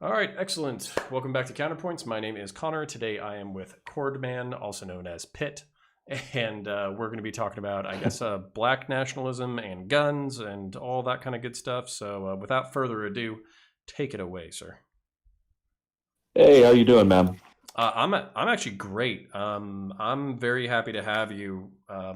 All right, excellent. Welcome back to Counterpoints. My name is Connor. Today I am with Chordman, also known as Pitt, and we're going to be talking about, I guess, black nationalism and guns and all that kind of good stuff. So, without further ado, take it away, sir. Hey, how you doing, man? I'm actually great. I'm very happy to have you. How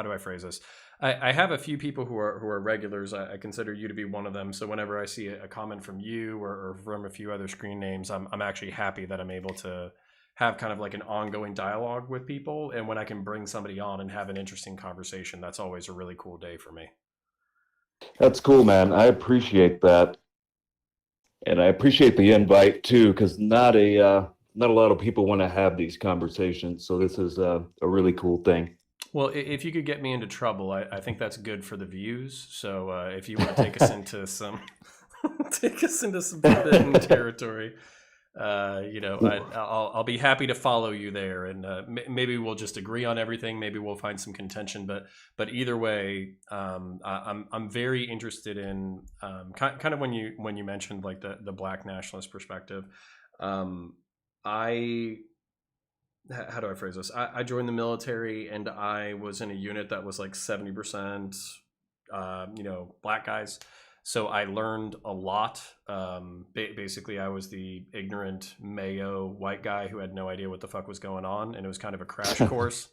do I phrase this? I have a few people who are regulars. I consider you to be one of them. So whenever I see a comment from you or from a few other screen names, I'm actually happy that I'm able to have kind of like an ongoing dialogue with people. And when I can bring somebody on and have an interesting conversation, that's always a really cool day for me. That's cool, man. I appreciate that, and I appreciate the invite too, because not a lot of people want to have these conversations. So this is a really cool thing. Well, if you could get me into trouble, I think that's good for the views. So if you want to take us into some take us into some forbidden territory, I'll be happy to follow you there, and maybe we'll just agree on everything. Maybe we'll find some contention, but either way, I'm very interested in kind of when you mentioned like the black nationalist perspective. Um, I how do I phrase this? I joined the military and I was in a unit that was like 70%, black guys. So I learned a lot. Basically, I was the ignorant Mayo white guy who had no idea what the fuck was going on, and it was kind of a crash course.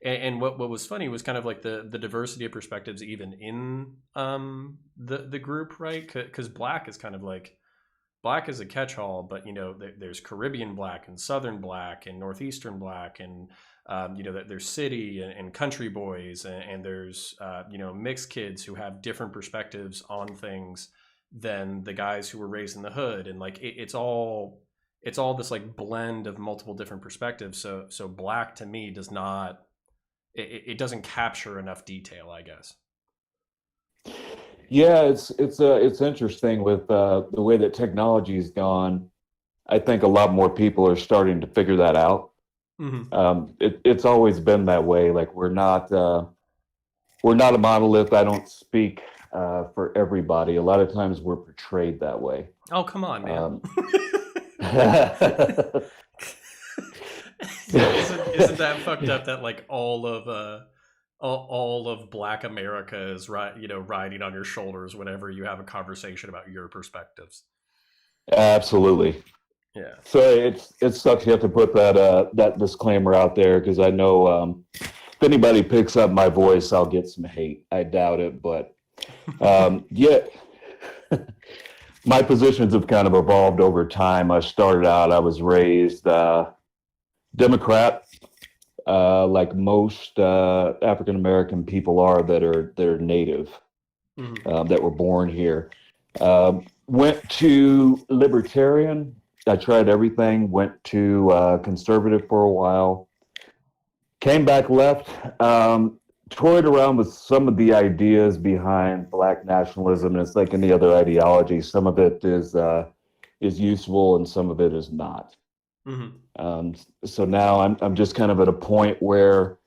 And what was funny was kind of like the diversity of perspectives even in the group, right? Because black is a catch-all, but there's Caribbean black and Southern black and Northeastern black, and there's city and country boys, and there's mixed kids who have different perspectives on things than the guys who were raised in the hood, and like it's all this like blend of multiple different perspectives. So black to me does not it doesn't capture enough detail, I guess. Yeah, it's interesting with the way that technology's gone. I think a lot more people are starting to figure that out. Hmm. It's always been that way. Like we're not a monolith. I don't speak for everybody. A lot of times we're portrayed that way. Oh, come on, man. Um, Isn't that fucked up that like all of Black America is riding on your shoulders whenever you have a conversation about your perspectives? Absolutely. Yeah. So it sucks. You have to put that disclaimer out there because I know if anybody picks up my voice, I'll get some hate. I doubt it, but yeah, my positions have kind of evolved over time. I started out, I was raised Democrat, like most African American people are that are native, Hmm. that were born here. Went to libertarian. I tried everything. Went to conservative for a while. Came back left. Toyed around with some of the ideas behind Black nationalism, and it's like any other ideology. Some of it is useful, and some of it is not. Hmm. Um, so now I'm just kind of at a point where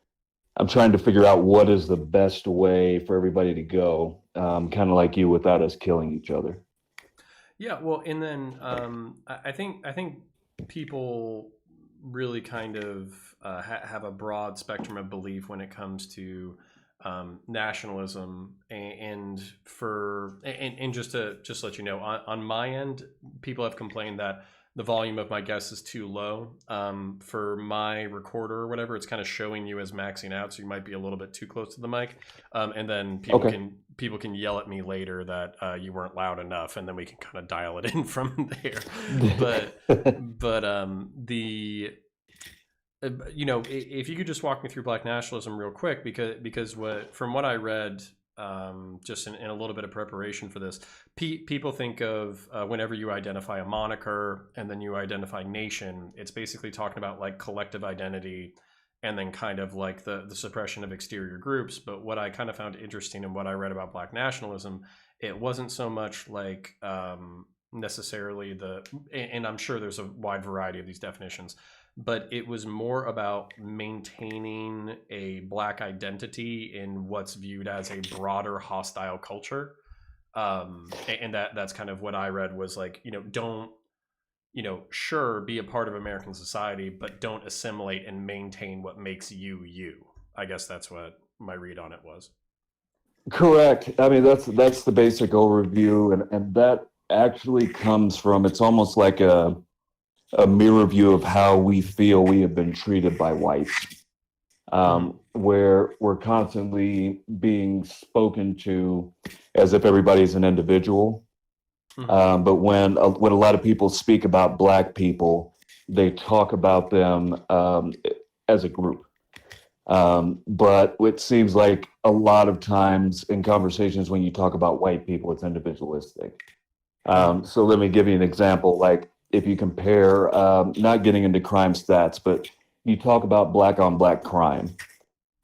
I'm trying to figure out what is the best way for everybody to go, kind of like you, without us killing each other. Yeah. Well, and then I think people really kind of have a broad spectrum of belief when it comes to nationalism, and just let you know, on my end, people have complained that the volume of my guests is too low. For my recorder or whatever, it's kind of showing you as maxing out, so you might be a little bit too close to the mic. And then Okay. people can yell at me later that you weren't loud enough, and then we can kind of dial it in from there. But the if you could just walk me through black nationalism real quick, because from what I read, just in a little bit of preparation for this, people think of whenever you identify a moniker and then you identify nation, it's basically talking about like collective identity and then kind of like the suppression of exterior groups. But what I kind of found interesting and what I read about black nationalism, it wasn't so much like necessarily and I'm sure there's a wide variety of these definitions, but it was more about maintaining a black identity in what's viewed as a broader hostile culture. And that's kind of what I read was like, don't, sure, be a part of American society, but don't assimilate and maintain what makes you you. I guess that's what my read on it was. Correct. I mean, that's the basic overview, and that actually comes from, it's almost like a mirror view of how we feel we have been treated by whites, Mm-hmm. where we're constantly being spoken to as if everybody's an individual. Mm-hmm. But when a lot of people speak about Black people, they talk about them as a group. But it seems like a lot of times in conversations when you talk about white people, it's individualistic. Mm-hmm. So let me give you an example. Like if you compare, not getting into crime stats, but you talk about black on black crime.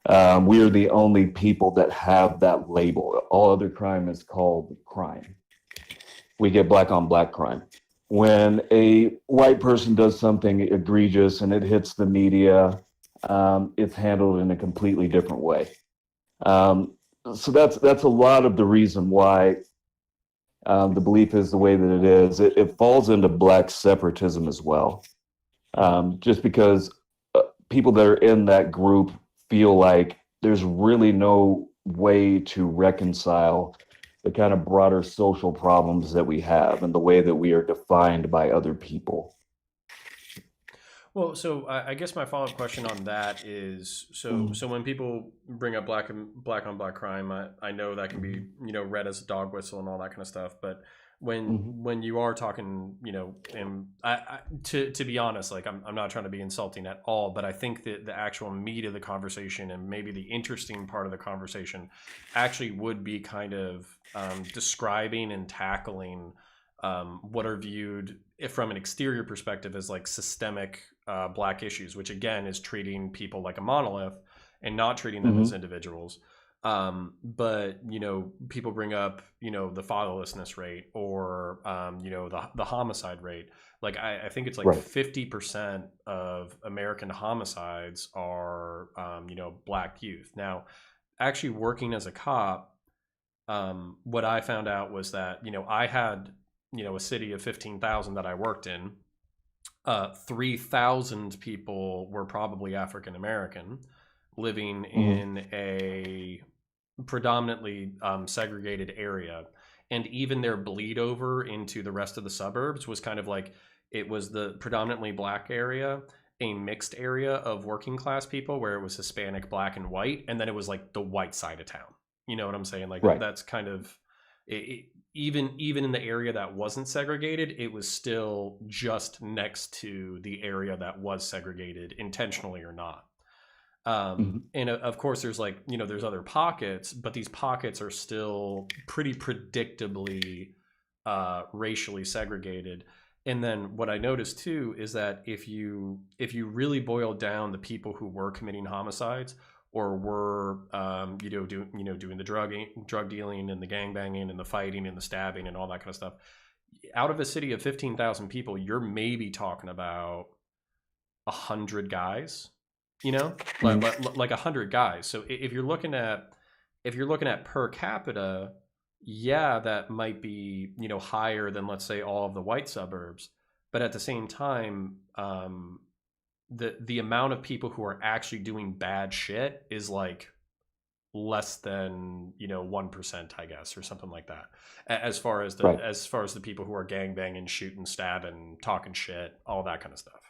We are the only people that have that label. All other crime is called crime. We get black on black crime. When a white person does something egregious and it hits the media, it's handled in a completely different way. Um, so that's a lot of the reason why the belief is the way that it is. It falls into black separatism as well, just because people that are in that group feel like there's really no way to reconcile the kind of broader social problems that we have and the way that we are defined by other people. Well, so I guess my follow up question on that is so when people bring up black on black crime, I know that can be read as a dog whistle and all that kind of stuff. But Mhm. when you are talking, and to be honest, like I'm not trying to be insulting at all, but I think that the actual meat of the conversation and maybe the interesting part of the conversation actually would be kind of describing and tackling what are viewed if from an exterior perspective as like systemic black issues, which again is treating people like a monolith and not treating them as Mhm. individuals. But people bring up the fatherlessness rate or the homicide rate. Like I think it's like Right. 50% of American homicides are black youth. Now, actually working as a cop, what I found out was that I had a city of 15,000 that I worked in. 3,000 people were probably African American, living Mhm. in a predominantly segregated area, and even their bleed over into the rest of the suburbs was kind of like it was the predominantly black area, a mixed area of working class people where it was Hispanic, black, and white, and then it was like the white side of town. You know what I'm saying? Like Right. that's kind of even in the area that wasn't segregated, it was still just next to the area that was segregated, intentionally or not. Mhm. And of course, there's like there's other pockets, but these pockets are still pretty predictably racially segregated. And then what I noticed too is that if you really boil down the people who were committing homicides or were doing the drug dealing and the gang banging and the fighting and the stabbing and all that kind of stuff, out of a city of 15,000 people, you're maybe talking about 100 guys, Mhm. like 100 guys. So if you're looking at per capita, yeah, that might be higher than, let's say, all of the white suburbs. But at the same time, the amount of people who are actually doing bad shit is like less than 1%, I guess, or something like that. Right. As far as the people who are gang banging, shooting, stabbing, talking shit, all that kind of stuff.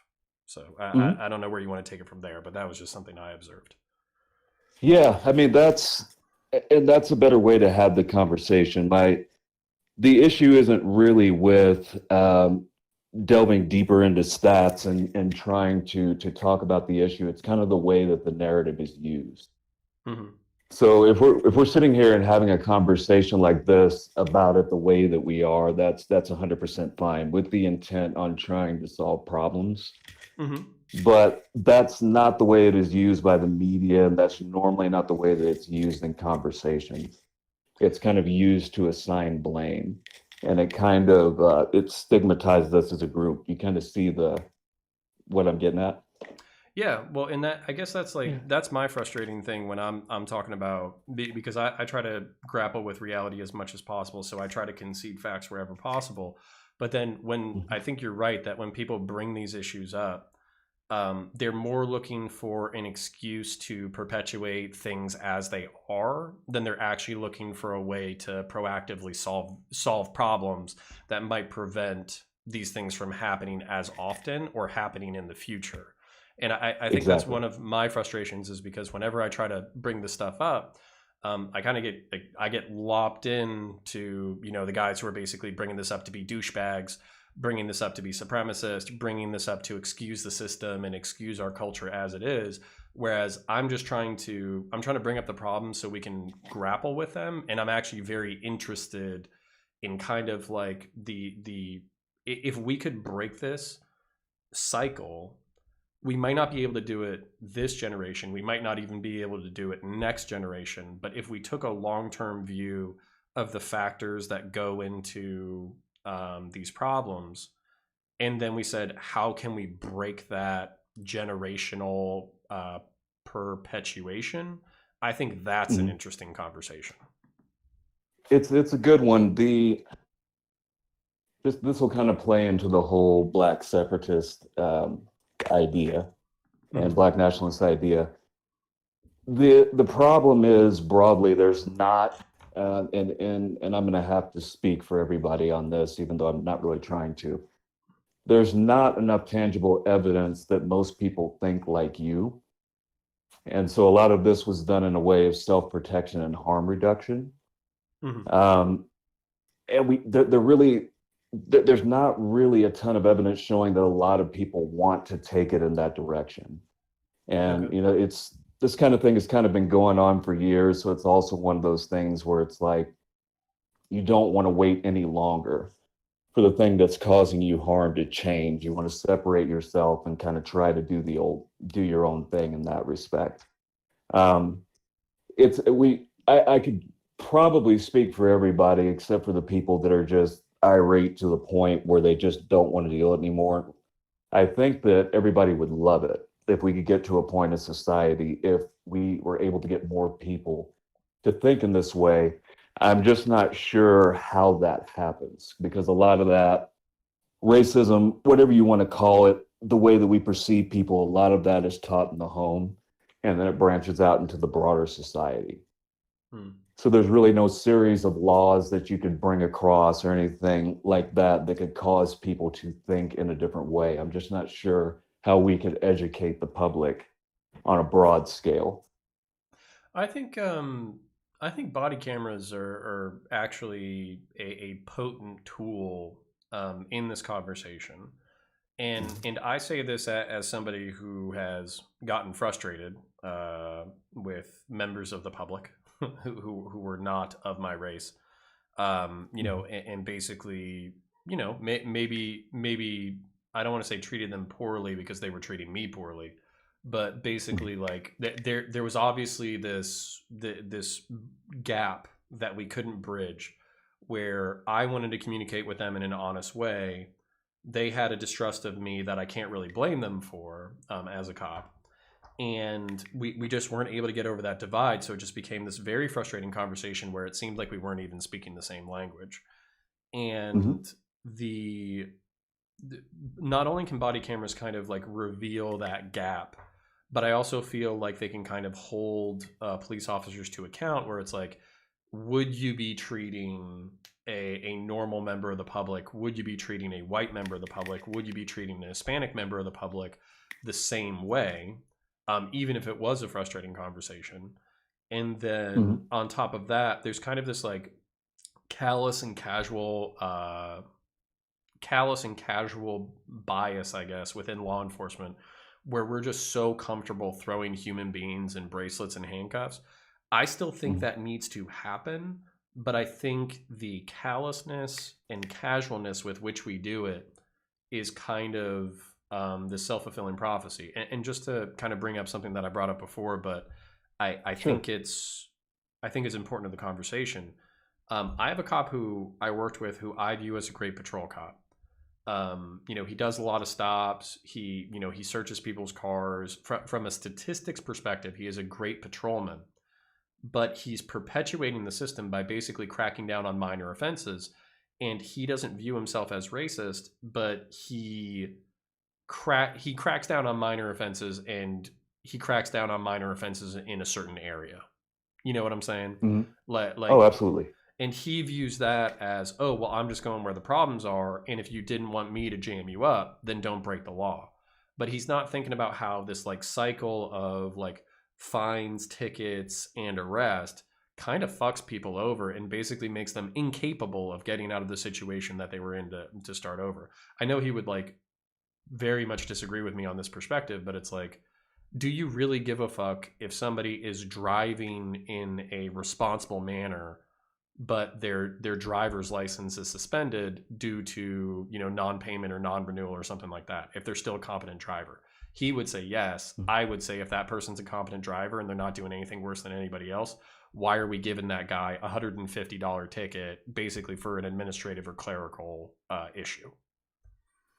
So Mhm. I don't know where you want to take it from there, but that was just something I observed. Yeah, I mean that's a better way to have the conversation. The issue isn't really with delving deeper into stats and trying to talk about the issue. It's kind of the way that the narrative is used. Hmm. So if we're sitting here and having a conversation like this about it the way that we are, that's 100% fine with the intent on trying to solve problems. Hmm. But that's not the way it is used by the media, and that's normally not the way that it's used in conversations. It's kind of used to assign blame, and it kind of it stigmatizes us as a group. You kind of see the what I'm getting at. Yeah, well, and that I guess that's Yeah. like that's my frustrating thing when I'm talking about because I try to grapple with reality as much as possible, so I try to concede facts wherever possible. But then when I Mhm. think you're right that when people bring these issues up, they're more looking for an excuse to perpetuate things as they are than they're actually looking for a way to proactively solve problems that might prevent these things from happening as often or happening in the future. And I think that's Exactly. one of my frustrations is because whenever I try to bring this stuff up, I kind of get like, I get lopped into the guys who are basically bringing this up to be douchebags, bringing this up to be supremacist, bringing this up to excuse the system and excuse our culture as it is. Whereas I'm trying to bring up the problems so we can grapple with them, and I'm actually very interested in kind of like the if we could break this cycle, we might not be able to do it this generation. We might not even be able to do it next generation. But if we took a long term view of the factors that go into these problems, and then we said, how can we break that generational perpetuation? I think that's an Mhm. interesting conversation. It's a good one. This will kind of play into the whole black separatist idea and Mm-hmm. black nationalist idea. The problem is broadly there's not and I'm going to have to speak for everybody on this, even though I'm not really trying to. There's not enough tangible evidence that most people think like you, and so a lot of this was done in a way of self-protection and harm reduction. Mm-hmm. Um, and they're really there's not really a ton of evidence showing that a lot of people want to take it in that direction. Okay. And it's this kind of thing has kind of been going on for years, so it's also one of those things where it's like you don't want to wait any longer for the thing that's causing you harm to change. You want to separate yourself and kind of try to do your own thing in that respect. Um, I could probably speak for everybody except for the people that are just irate to the point where they just don't want to deal it anymore. I think that everybody would love it if we could get to a point in society if we were able to get more people to think in this way. I'm just not sure how that happens because a lot of that racism, whatever you want to call it, the way that we perceive people, a lot of that is taught in the home and then it branches out into the broader society. Hmm. So there's really no series of laws that you could bring across or anything like that that could cause people to think in a different way. I'm just not sure how we could educate the public on a broad scale. I think um, I think body cameras are actually a potent tool in this conversation. And I say this as somebody who has gotten frustrated with members of the public who were not of my race, Mhm. and basically, maybe I don't want to say treated them poorly because they were treating me poorly, but basically like there was obviously this gap that we couldn't bridge where I wanted to communicate with them in an honest way. They had a distrust of me that I can't really blame them for as a cop. And we just weren't able to get over that divide. So it just became this very frustrating conversation where it seemed like we weren't even speaking the same language. Mhm. And the, the not only can body cameras kind of like reveal that gap, but I also feel like they can kind of hold police officers to account where it's like, would you be treating a normal member of the public? Would you be treating a white member of the public? Would you be treating a Hispanic member of the public the same way, even if it was a frustrating conversation? And then Mhm. on top of that, there's kind of this like callous and casual, callous and casual bias, I guess, within law enforcement, where we're just so comfortable throwing human beings in bracelets and handcuffs. I still think Mhm. that needs to happen, but I think the callousness and casualness with which we do it is kind of the self-fulfilling prophecy. And just to kind of bring up something that I brought up before, but I Sure. think it's important to the conversation. I have a cop who I worked with who I view as a great patrol cop. He does a lot of stops. He searches people's cars. From a statistics perspective, he is a great patrolman, but he's perpetuating the system by basically cracking down on minor offenses. And he doesn't view himself as racist, but he cracks down on minor offenses, and he cracks down on minor offenses in a certain area. You know what I'm saying? Hmm. Oh, Like, absolutely. and he views that as, oh, well, I'm just going where the problems are. And if you didn't want me to jam you up, then don't break the law. But he's not thinking about how this like cycle of like fines, tickets, and arrest kind of fucks people over and basically makes them incapable of getting out of the situation that they were in to start over. I know he would like very much disagree with me on this perspective, but it's like, do you really give a fuck if somebody is driving in a responsible manner, but their driver's license is suspended due to non-payment or non-renewal or something like that? If they're still a competent driver, he would say yes. I would say if that person's a competent driver and they're not doing anything worse than anybody else, why are we giving that guy a $150 ticket basically for an administrative or clerical issue?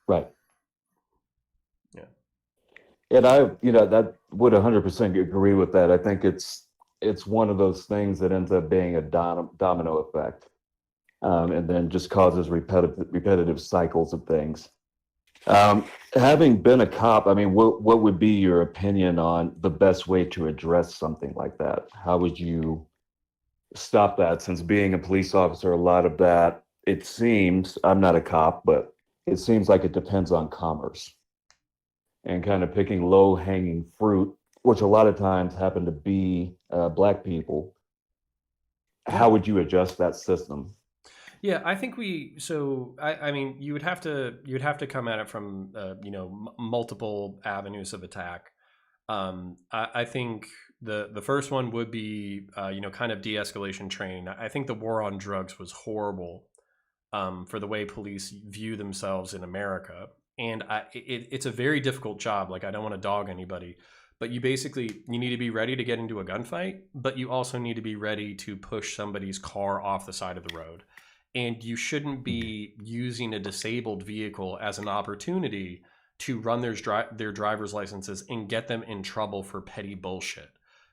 Right. Yeah. And that would 100% agree with that. I think it's one of those things that ends up being a domino effect, and then just causes repetitive cycles of things. Having been a cop, I mean, what would be your opinion on the best way to address something like that? How would you stop that? Since being a police officer, a lot of that, it seems, I'm not a cop, but it seems like it depends on commerce and kind of picking low hanging fruit, which a lot of times happen to be Black people. Yeah. How would you adjust that system? Yeah, I think I mean, you'd have to come at it from multiple avenues of attack. I think the first one would be kind of de-escalation training. I think the war on drugs was horrible, for the way police view themselves in America, and it's a very difficult job. Like, I don't want to dog anybody, but you need to be ready to get into a gunfight, but you also need to be ready to push somebody's car off the side of the road. And you shouldn't be using a disabled vehicle as an opportunity to run their driver's licenses and get them in trouble for petty bullshit.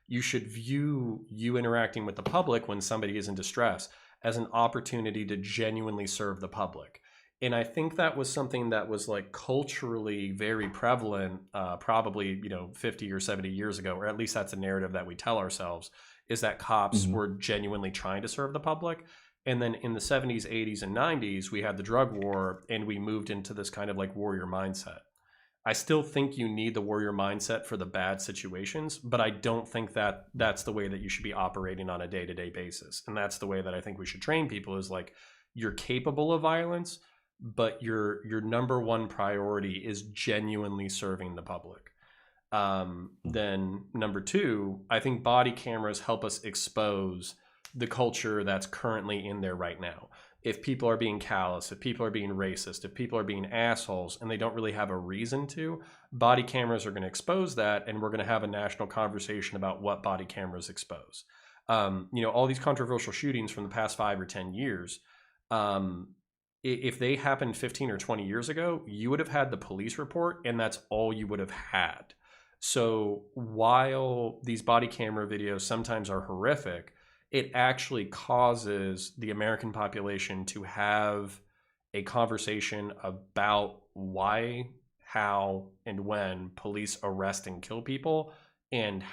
You should view you interacting with the public when somebody is in distress as an opportunity to genuinely serve the public. And I think that was something that was like culturally very prevalent, probably 50 or 70 years ago, or at least that's a narrative that we tell ourselves, is that cops Hmm. were genuinely trying to serve the public. And then in the 70s, 80s, and 90s, we had the drug war, and we moved into this kind of like warrior mindset. I still think you need the warrior mindset for the bad situations, but I don't think that that's the way that you should be operating on a day-to-day basis. And that's the way that I think we should train people, is like, you're capable of violence, but your number one priority is genuinely serving the public. Then number two, I think body cameras help us expose the culture that's currently in there right now. If people are being callous, if people are being racist, if people are being assholes, and they don't really have a reason to, body cameras are going to expose that, and we're going to have a national conversation about what body cameras expose. All these controversial shootings from the past 5 or 10 years, if they happened 15 or 20 years ago, you would have had the police report, and that's all you would have had. So while these body camera videos sometimes are horrific, it actually causes the American population to have a conversation about why, how, and when police arrest and kill people, and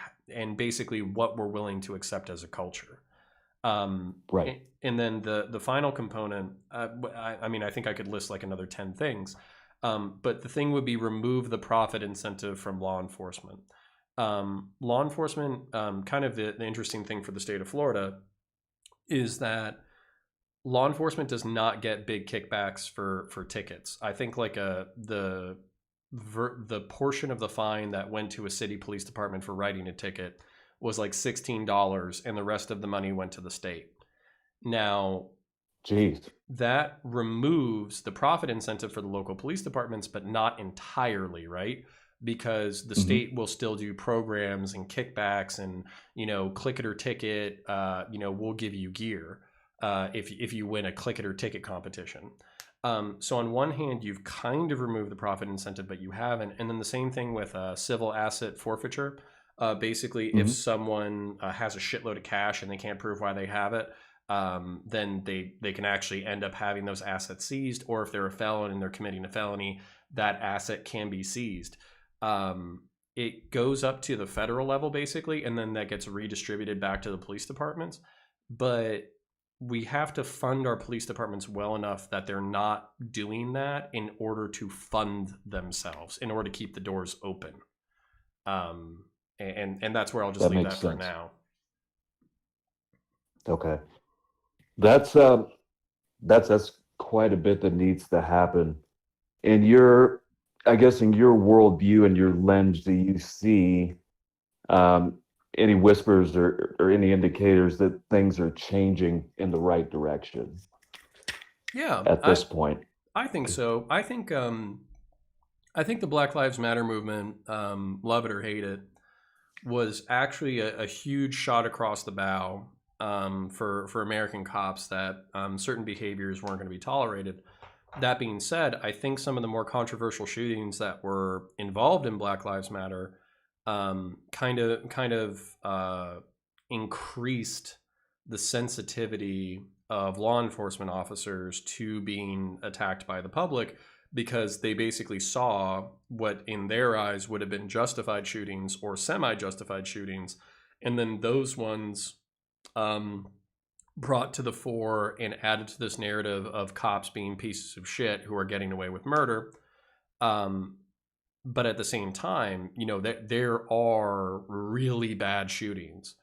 basically what we're willing to accept as a culture. Right. And then the final component, I mean, I think I could list like another 10 things, but the thing would be remove the profit incentive from law enforcement. Law enforcement, kind of the interesting thing for the state of Florida is that law enforcement does not get big kickbacks for tickets. I think like the portion of the fine that went to a city police department for writing a ticket was like $16, and the rest of the money went to the state. Now, Jeez. that removes the profit incentive for the local police departments, but not entirely, right? Because the Hmm. state will still do programs and kickbacks and, click it or ticket, we'll give you gear if you win a click it or ticket competition. So on one hand, you've kind of removed the profit incentive, but you haven't. And then the same thing with civil asset forfeiture. Basically, if Hmm. someone has a shitload of cash and they can't prove why they have it, then they can actually end up having those assets seized. Or if they're a felon and they're committing a felony, that asset can be seized. It goes up to the federal level basically, and then that gets redistributed back to the police departments. But we have to fund our police departments well enough that they're not doing that in order to fund themselves, in order to keep the doors open. Um, and that's where I'll just That leave makes that for sense. now. Okay. That's that's quite a bit that needs to happen. In your, I guess, in your worldview and your lens, do you see um, any whispers or any indicators that things are changing in the right direction Yeah, at this point? I think so. I think the Black Lives Matter movement, love it or hate it, was actually a huge shot across the bow for American cops that certain behaviors weren't going to be tolerated. That being said, I think some of the more controversial shootings that were involved in Black Lives Matter kind of increased the sensitivity of law enforcement officers to being attacked by the public, because they basically saw what in their eyes would have been justified shootings or semi-justified shootings, and then those ones um, brought to the fore and added to this narrative of cops being pieces of shit who are getting away with murder. Um, but at the same time, you know, there are really bad shootings.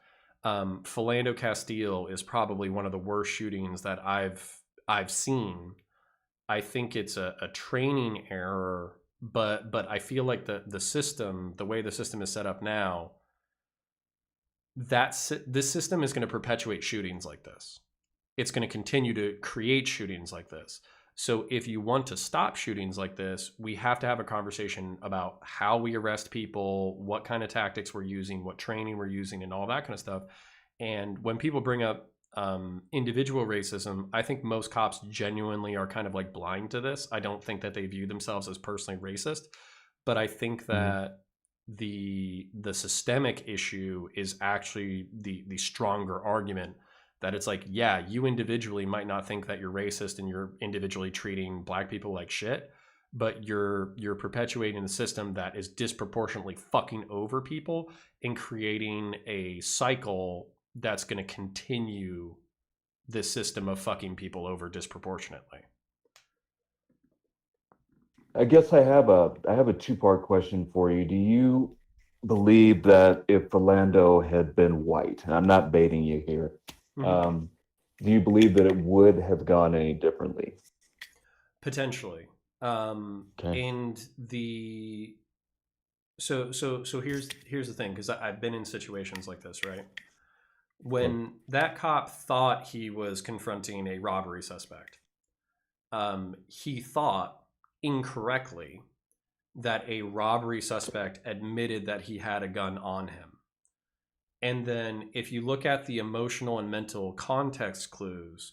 Philando Castile is probably one of the worst shootings that I've seen. I think it's a training error, but I feel like the system, the way the system is set up now, this system is going to perpetuate shootings like this. It's going to continue to create shootings like this. So if you want to stop shootings like this, we have to have a conversation about how we arrest people, what kind of tactics we're using, what training we're using, and all that kind of stuff. And when people bring up individual racism, I think most cops genuinely are kind of like blind to this. I don't think that they view themselves as personally racist, but I think Mhm. that the systemic issue is actually the stronger argument, that it's like, yeah, you individually might not think that you're racist and you're individually treating black people like shit, but you're perpetuating a system that is disproportionately fucking over people and creating a cycle that's going to continue this system of fucking people over disproportionately. I guess I have a two-part question for you. Do you believe that if Philando had been white, and I'm not baiting you here, Mm-hmm. um, do you believe that it would have gone any differently? Potentially. Okay. And the so here's the thing, because I've been in situations like this, right? Okay. When that cop thought he was confronting a robbery suspect, he thought incorrectly that a robbery suspect admitted that he had a gun on him. And then if you look at the emotional and mental context clues,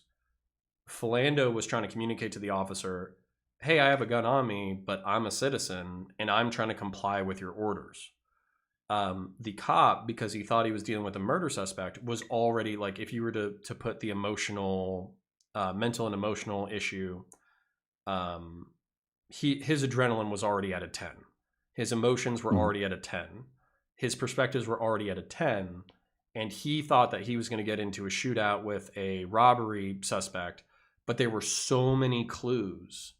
Philando was trying to communicate to the officer, hey, I have a gun on me, but I'm a citizen and I'm trying to comply with your orders. The cop, because he thought he was dealing with a murder suspect, was already like, if you were to put the emotional, mental and emotional issue, um, his adrenaline was already at a 10. His emotions were Mhm. already at a 10. His perspectives were already at a 10. And he thought that he was going to get into a shootout with a robbery suspect. But there were so many clues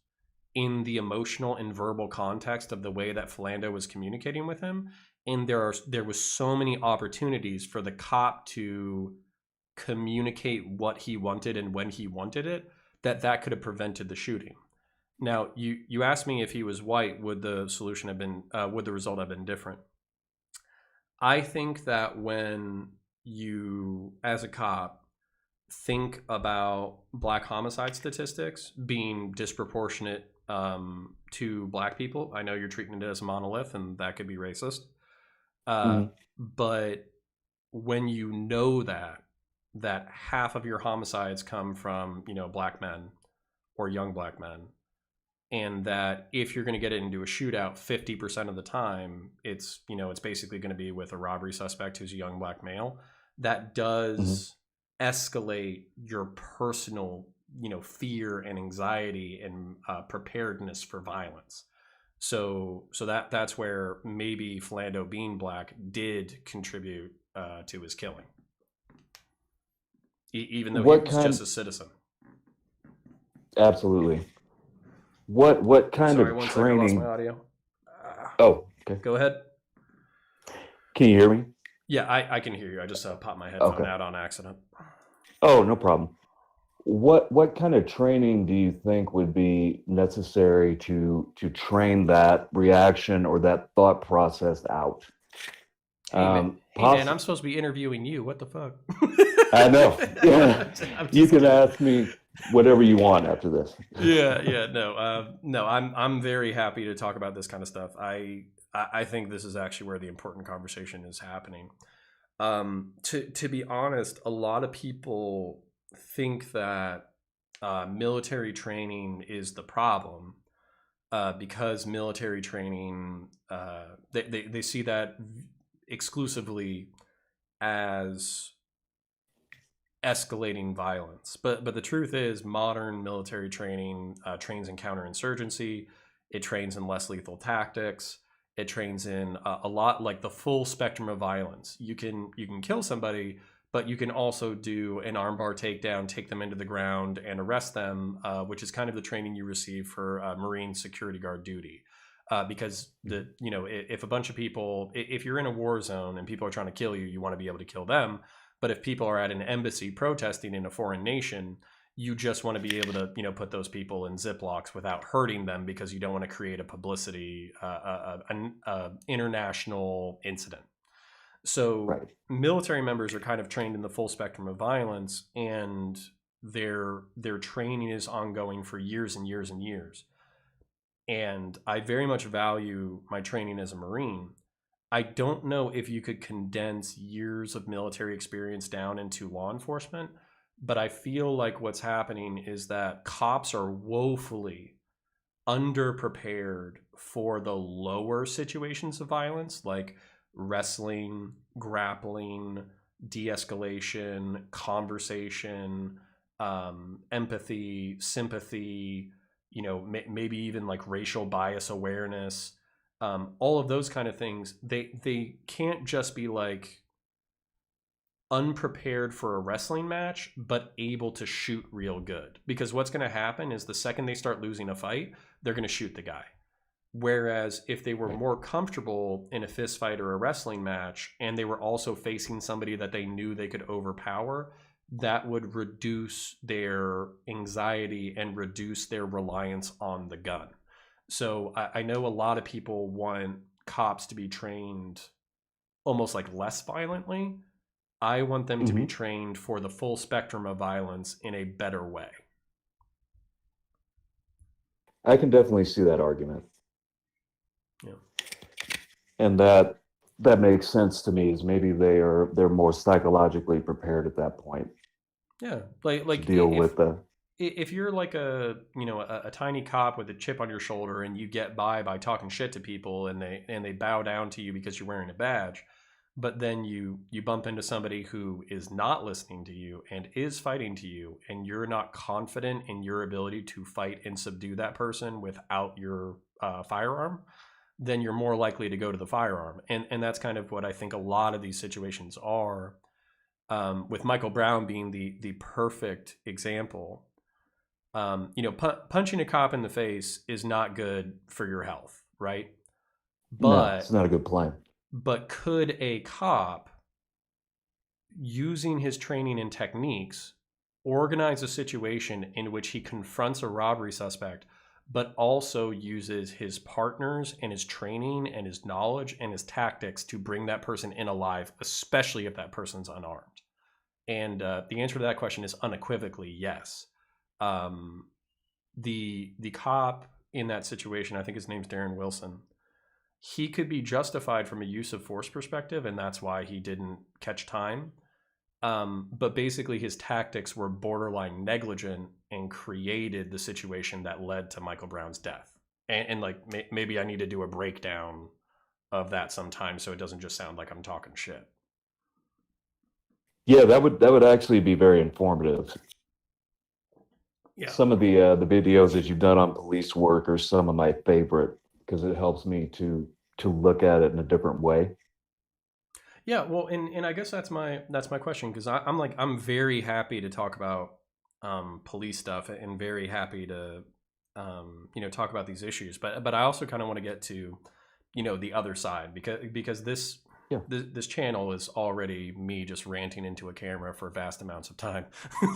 in the emotional and verbal context of the way that Philando was communicating with him. And there was so many opportunities for the cop to communicate what he wanted and when he wanted it, that could have prevented the shooting. Now, you asked me if he was white, would the solution have been, would the result have been different? I think that when you, as a cop, think about black homicide statistics being disproportionate to black people, I know you're treating it as a monolith, and that could be racist. Uh, Mhm. but when you know that half of your homicides come from, you know, black men or young black men, and that if you're going to get it into a shootout 50% of the time, it's, you know, it's basically going to be with a robbery suspect who's a young black male. That Mhm. does escalate your personal, you know, fear and anxiety and preparedness for violence. So that's where maybe Philando being black did contribute to his killing, even though he What was just kind? a citizen. Absolutely. What kind Sorry, of one sec, I lost my training? audio. Oh, okay. Go ahead. Can you hear me? Yeah, I can hear you. I just popped my headphone Okay. out on accident. Oh, no problem. What kind of training do you think would be necessary to train that reaction or that thought process out? Hey man, Poss I'm supposed to be interviewing you. What the fuck? I know. Yeah. I'm You just can kidding. ask me whatever you want after this. Yeah, no, no. I'm very happy to talk about this kind of stuff. I think this is actually where the important conversation is happening. To be honest, a lot of people think that military training is the problem, because military training, they see that exclusively as escalating violence. But the truth is, modern military training trains in counterinsurgency. It trains in less lethal tactics. It trains in a lot, like the full spectrum of violence. You can kill somebody, but you can also do an armbar takedown, take them into the ground, and arrest them, which is kind of the training you receive for Marine security guard duty. Because if a bunch of people, if you're in a war zone and people are trying to kill you, you want to be able to kill them. But if people are at an embassy protesting in a foreign nation, you just want to be able to, put those people in Ziplocs without hurting them, because you don't want to create a publicity, international incident. So Right. military members are kind of trained in the full spectrum of violence, and their training is ongoing for years and years and years. And I very much value my training as a Marine. I don't know if you could condense years of military experience down into law enforcement, but I feel like what's happening is that cops are woefully underprepared for the lower situations of violence, like wrestling, grappling, de escalation, conversation, empathy, sympathy, maybe even like racial bias awareness, all of those kind of things. They can't just be like unprepared for a wrestling match, but able to shoot real good. Because what's going to happen is the second they start losing a fight, they're going to shoot the guy. Whereas if they were Right. more comfortable in a fist fight or a wrestling match, and they were also facing somebody that they knew they could overpower, that would reduce their anxiety and reduce their reliance on the gun. So I know a lot of people want cops to be trained almost like less violently. I want them to be Hmm. trained for the full spectrum of violence in a better way. I can definitely see that argument, Yeah. and that makes sense to me. Is maybe they're more psychologically prepared at that point Yeah. Like to like deal with the. if you're like a tiny cop with a chip on your shoulder, and you get by talking shit to people, and they bow down to you because you're wearing a badge, but then you bump into somebody who is not listening to you and is fighting to you, and you're not confident in your ability to fight and subdue that person without your firearm, then you're more likely to go to the firearm. And that's kind of what I think a lot of these situations are, with Michael Brown being the perfect example. Punching a cop in the face is not good for your health, right? No, it's But not a good plan. could a cop, using his training and techniques, organize a situation in which he confronts a robbery suspect, but also uses his partners and his training and his knowledge and his tactics to bring that person in alive, especially if that person's unarmed? And the answer to that question is unequivocally yes. Um, the cop in that situation, I think his name's Darren Wilson, he could be justified from a use of force perspective, and that's why he didn't catch time. But basically, his tactics were borderline negligent and created the situation that led to Michael Brown's death. And like maybe I need to do a breakdown of that sometime so it doesn't just sound like I'm talking shit. Yeah, that would actually be very informative. Yeah. Some of the videos that you've done on police work are some of my favorite because it helps me to look at it in a different way. Yeah, well, and I guess that's my question because I'm like I'm very happy to talk about police stuff and very happy to talk about these issues, but I also kind of want to get to the other side because Yeah. this channel is already me just ranting into a camera for vast amounts of time.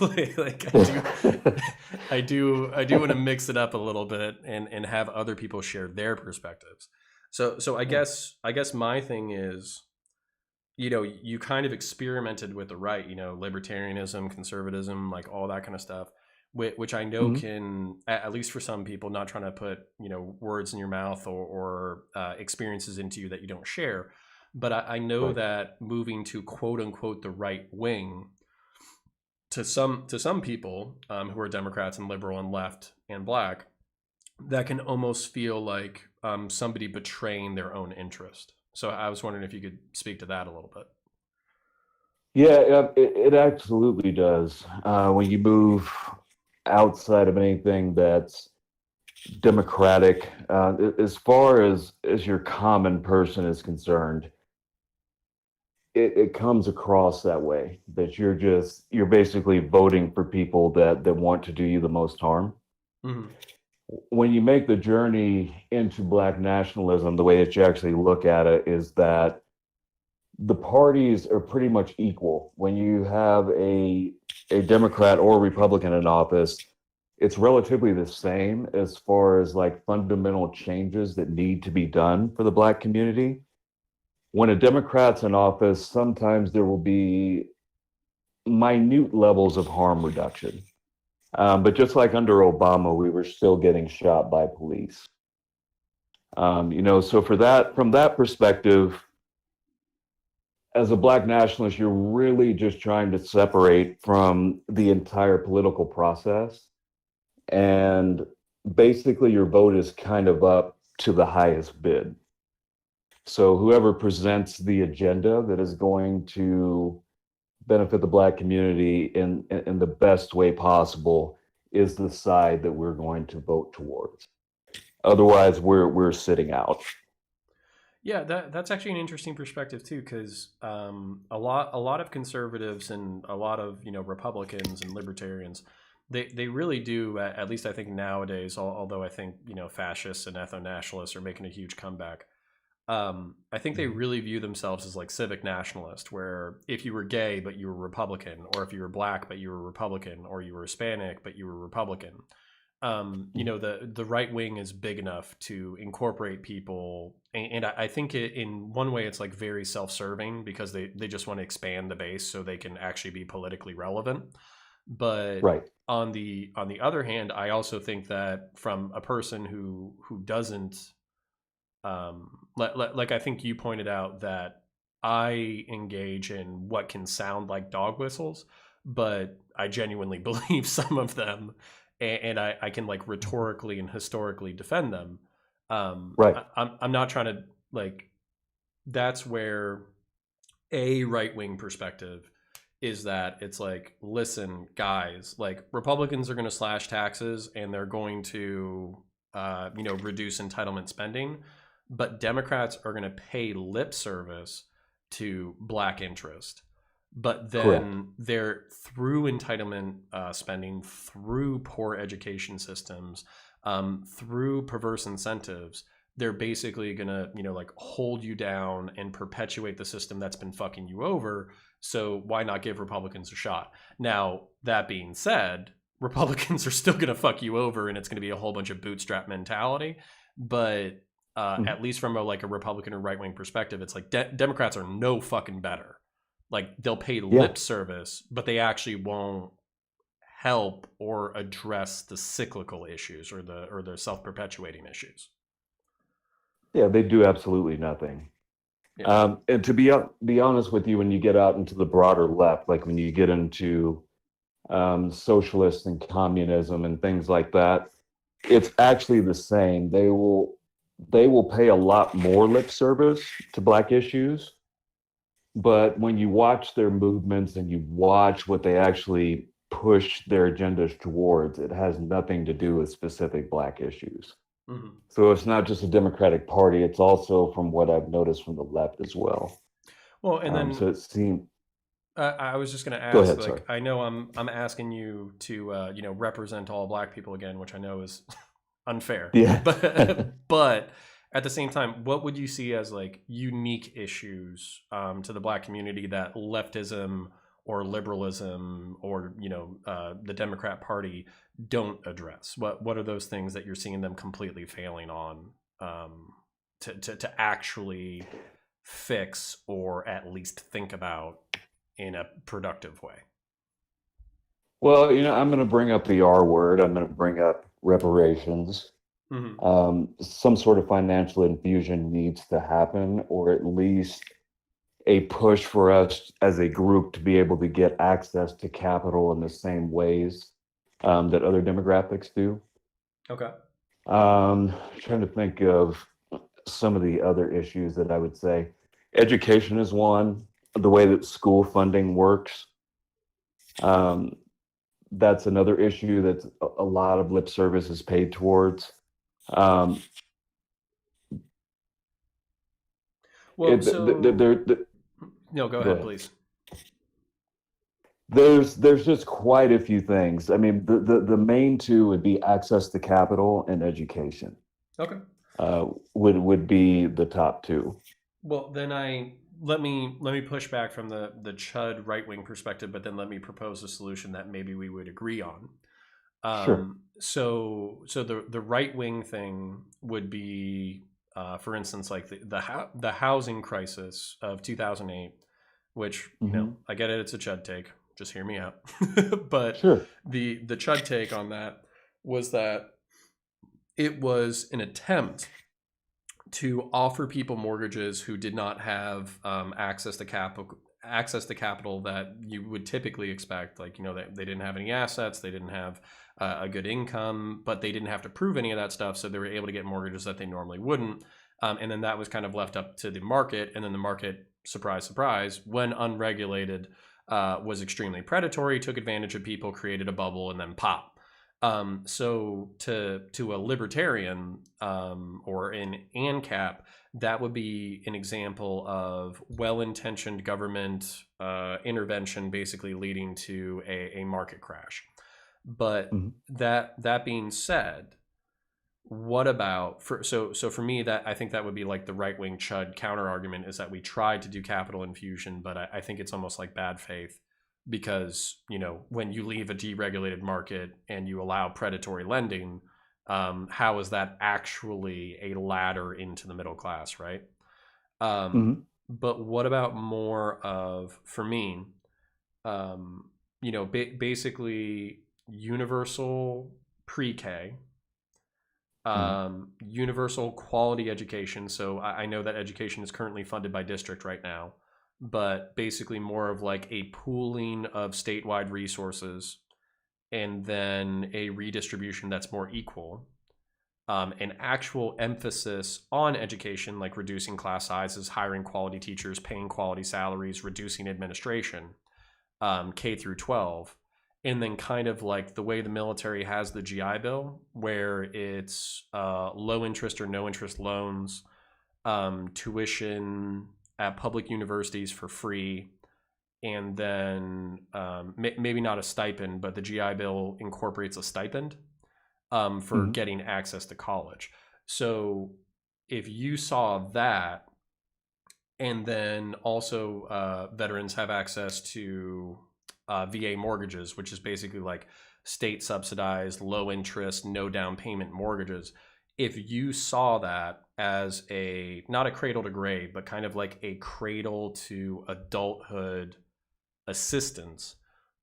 like I do want to mix it up a little bit and have other people share their perspectives. So Yeah. I guess my thing is you kind of experimented with the right, libertarianism, conservatism, like all that kind of stuff, which I know Mhm. can, at least for some people, not trying to put, words in your mouth or experiences into you that you don't share. But I know Right. that moving to quote unquote the right wing to some people who are Democrats and liberal and left and black, that can almost feel like somebody betraying their own interest. So I was wondering if you could speak to that a little bit. Yeah, it absolutely does. When you move outside of anything that's democratic, as far as your common person is concerned, it comes across that way that you're basically voting for people that want to do you the most harm. Hmm. When you make the journey into black nationalism, the way that you actually look at it is that the parties are pretty much equal. When you have a Democrat or Republican in office, it's relatively the same as far as like fundamental changes that need to be done for the black community. When a Democrat's in office, sometimes there will be minute levels of harm reduction. But just like under Obama, we were still getting shot by police. So from that perspective, as a black nationalist, you're really just trying to separate from the entire political process. And basically, your vote is kind of up to the highest bid. So whoever presents the agenda that is going to benefit the black community in the best way possible is the side that we're going to vote towards. Otherwise, we're sitting out. Yeah, that's actually an interesting perspective too, because a lot of conservatives and a lot of Republicans and libertarians, they really do, at least I think nowadays. Although I think fascists and ethno nationalists are making a huge comeback. I think they Mhm. really view themselves as like civic nationalist, where if you were gay but you were Republican, or if you were black but you were Republican, or you were Hispanic but you were Republican, the right wing is big enough to incorporate people, and I think in one way it's like very self-serving because they just want to expand the base so they can actually be politically relevant. But Right. on the other hand, I also think that from a person who doesn't like I think you pointed out that I engage in what can sound like dog whistles, but I genuinely believe some of them, and I can like rhetorically and historically defend them. Right. I'm not trying to like. That's where a right wing perspective is that it's like, listen, guys, like Republicans are going to slash taxes and they're going to, reduce entitlement spending, but Democrats are going to pay lip service to black interest. But Correct. then they're through entitlement spending, through poor education systems, through perverse incentives, they're basically gonna like hold you down and perpetuate the system that's been fucking you over. So why not give Republicans a shot? Now that being said, Republicans are still gonna fuck you over and it's gonna be a whole bunch of bootstrap mentality. But Mhm. at least from a Republican or right wing perspective, it's like Democrats are no fucking better. Like they'll pay Yeah. lip service but they actually won't help or address the cyclical issues or the self-perpetuating issues. Yeah. They do absolutely nothing. Yeah. And to be honest with you, when you get out into the broader left, like when you get into socialists and communism and things like that, it's actually the same. They will pay a lot more lip service to black issues, but when you watch their movements and you watch what they actually push their agendas towards, it has nothing to do with specific black issues. Hmm. So it's not just a Democratic Party, it's also from what I've noticed from the left as well. Well, and then So it seemed, I was just going to go ask, ahead, like, sorry. I know I'm asking you to, represent all black people again, which I know is unfair, Yeah. but at the same time, what would you see as like unique issues to the black community that leftism or liberalism or the Democrat Party don't address? What are those things that you're seeing them completely failing on to actually fix or at least think about in a productive way? Well, I'm going to bring up the R word. I'm going to bring up reparations. Hmm. Some sort of financial infusion needs to happen, or at least a push for us as a group to be able to get access to capital in the same ways that other demographics do. Okay. Trying to think of some of the other issues that I would say. Education is one. The way that school funding works. Um, that's another issue that a lot of lip service is paid towards. Um, Well, there, so no, go go ahead, ahead. please. There's just quite a few things. I mean, the main two would be access to capital and education. Okay. Would be the top two. Well, then I let me push back from the Chud right wing perspective, but then let me propose a solution that maybe we would agree on. Sure. So the right wing thing would be, for instance, like the housing crisis of 2008, which Hmm. I get it, it's a Chud take. Just hear me out. But Sure. the Chud take on that was that it was an attempt to offer people mortgages who did not have access to capital that you would typically expect. Like, they didn't have any assets, they didn't have a good income, but they didn't have to prove any of that stuff, so they were able to get mortgages that they normally wouldn't. And then that was kind of left up to the market, and then the market, surprise surprise, when unregulated, was extremely predatory, took advantage of people, created a bubble, and then pop. So to a libertarian, or an ANCAP, that would be an example of well-intentioned government intervention, basically leading to a market crash. But Hmm. that being said, what about for me, that I think that would be like the right wing Chud counter argument, is that we tried to do capital infusion, but I think it's almost like bad faith, because when you leave a deregulated market and you allow predatory lending, how is that actually a ladder into the middle class, right? um, Hmm. but what about more of, for me, basically universal pre-K, Hmm. universal quality education. So I know that education is currently funded by district right now, but basically more of like a pooling of statewide resources, and then a redistribution that's more equal. An actual emphasis on education, like reducing class sizes, hiring quality teachers, paying quality salaries, reducing administration, K through 12, and then kind of like the way the military has the GI Bill, where it's low interest or no interest loans, tuition at public universities for free, and then maybe not a stipend, but the GI Bill incorporates a stipend for Hmm. getting access to college. So if you saw that, and then also veterans have access to VA mortgages, which is basically like state subsidized, low interest, no down payment mortgages. If you saw that as a, not a cradle to grave, but kind of like a cradle to adulthood assistance,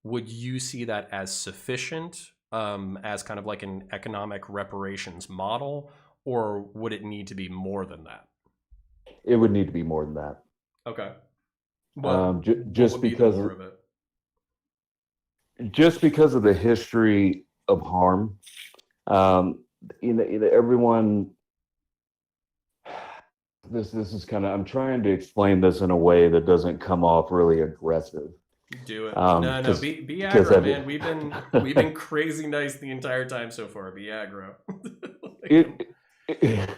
would you see that as sufficient, as kind of like an economic reparations model, or would it need to be more than that? It would need to be more than that. Okay. What Just would be the because more of it? of the history of harm. Um, everyone. This is kind of, I'm trying to explain this in a way that doesn't come off really aggressive. Do it. No, no. Because Be because aggro, I man. We've been crazy nice the entire time so far. Be aggro. Like, it, it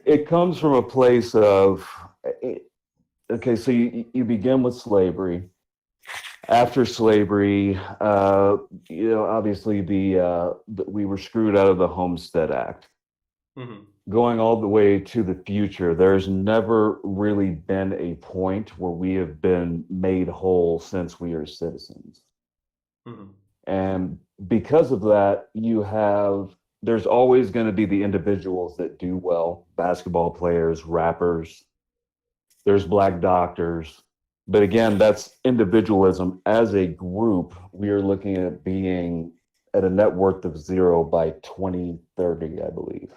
it comes from a place of okay, so you begin with slavery. After slavery, obviously we were screwed out of the Homestead Act. mhm, Going all the way to the future, there's never really been a point where we have been made whole since we are citizens. mhm. And because of that, there's always going to be the individuals that do well, basketball players, rappers, there's black doctors. But again, that's individualism. As a group, we are looking at being at a net worth of zero by 2030, I believe.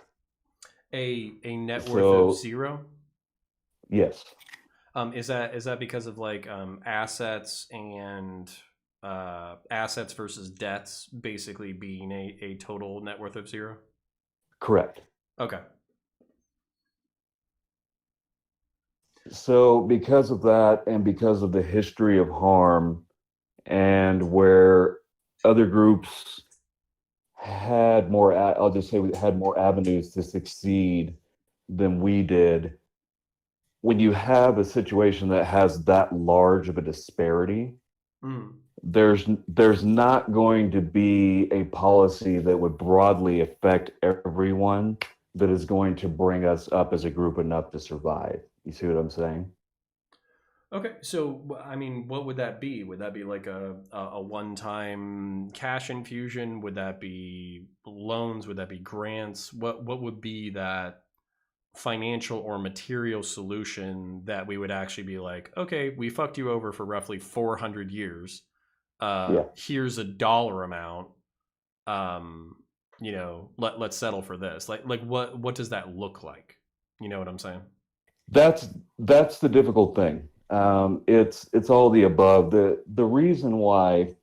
A net worth of So, zero. yes, Is that because of like assets and assets versus debts basically being a total net worth of zero? correct. Okay. So, because of that, and because of the history of harm, and where other groups I'll just say we had more avenues to succeed than we did. When you have a situation that has that large of a disparity, Mm. there's not going to be a policy that would broadly affect everyone that is going to bring us up as a group enough to survive. You see what I'm saying? Okay, so I mean, what would that be? Would that be like a one-time cash infusion? Would that be loans? Would that be grants? What would be that financial or material solution that we would actually be like, okay, we fucked you over for roughly 400 years. Yeah. Here's a dollar amount. Let's settle for this. Like what does that look like? You know what I'm saying? That's the difficult thing. It's all the above. The reason why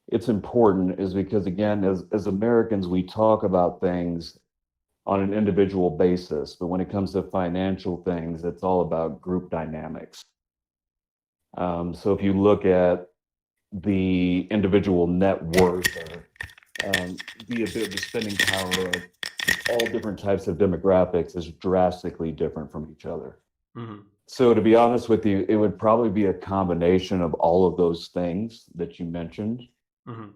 it's important is because again, as Americans, we talk about things on an individual basis, but when it comes to financial things, it's all about group dynamics. So if you look at the individual net worth or the spending power of all different types of demographics is drastically different from each other. Hmm. So to be honest with you, it would probably be a combination of all of those things that you mentioned, Hmm.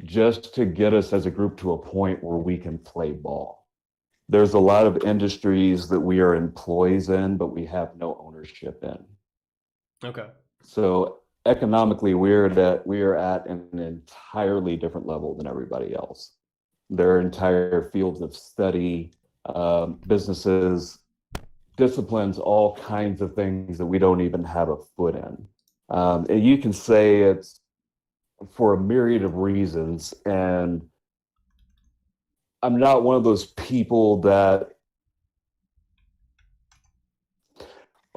just to get us as a group to a point where we can play ball. There's a lot of industries that we are employees in, but we have no ownership in. Okay. So economically, we are at an entirely different level than everybody else. There are entire fields of study, businesses, disciplines, all kinds of things that we don't even have a foot in. And you can say it's for a myriad of reasons. And I'm not one of those people that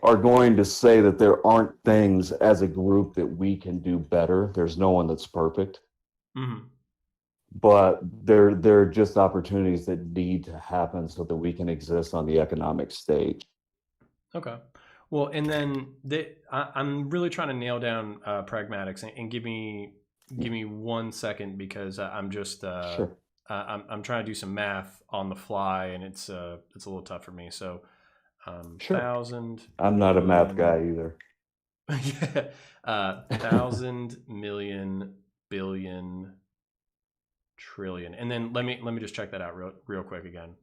are going to say that there aren't things as a group that we can do better. There's no one that's perfect, Hmm. but there are just opportunities that need to happen so that we can exist on the economic stage. Okay. Well, and then I'm really trying to nail down pragmatics and give me 1 second because I'm just Sure, I'm trying to do some math on the fly and it's a little tough for me. So sure. thousand I'm not a math million guy either. yeah, thousand million billion trillion, and then let me just check that out real quick again.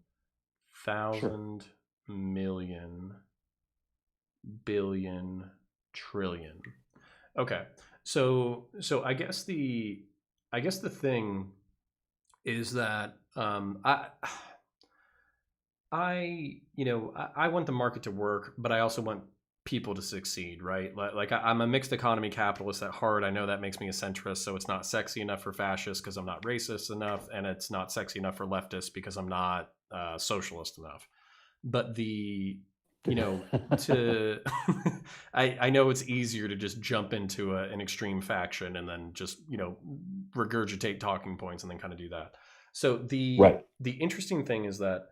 Sure. Thousand million billion trillion. Okay. So I guess the thing is that I want the market to work, but I also want people to succeed, right? Like I'm a mixed economy capitalist at heart. I know that makes me a centrist, so it's not sexy enough for fascists because I'm not racist enough, and it's not sexy enough for leftists because I'm not socialist enough. But you know, to I know it's easier to just jump into an extreme faction and then just, regurgitate talking points and then kind of do that. So Right. the interesting thing is that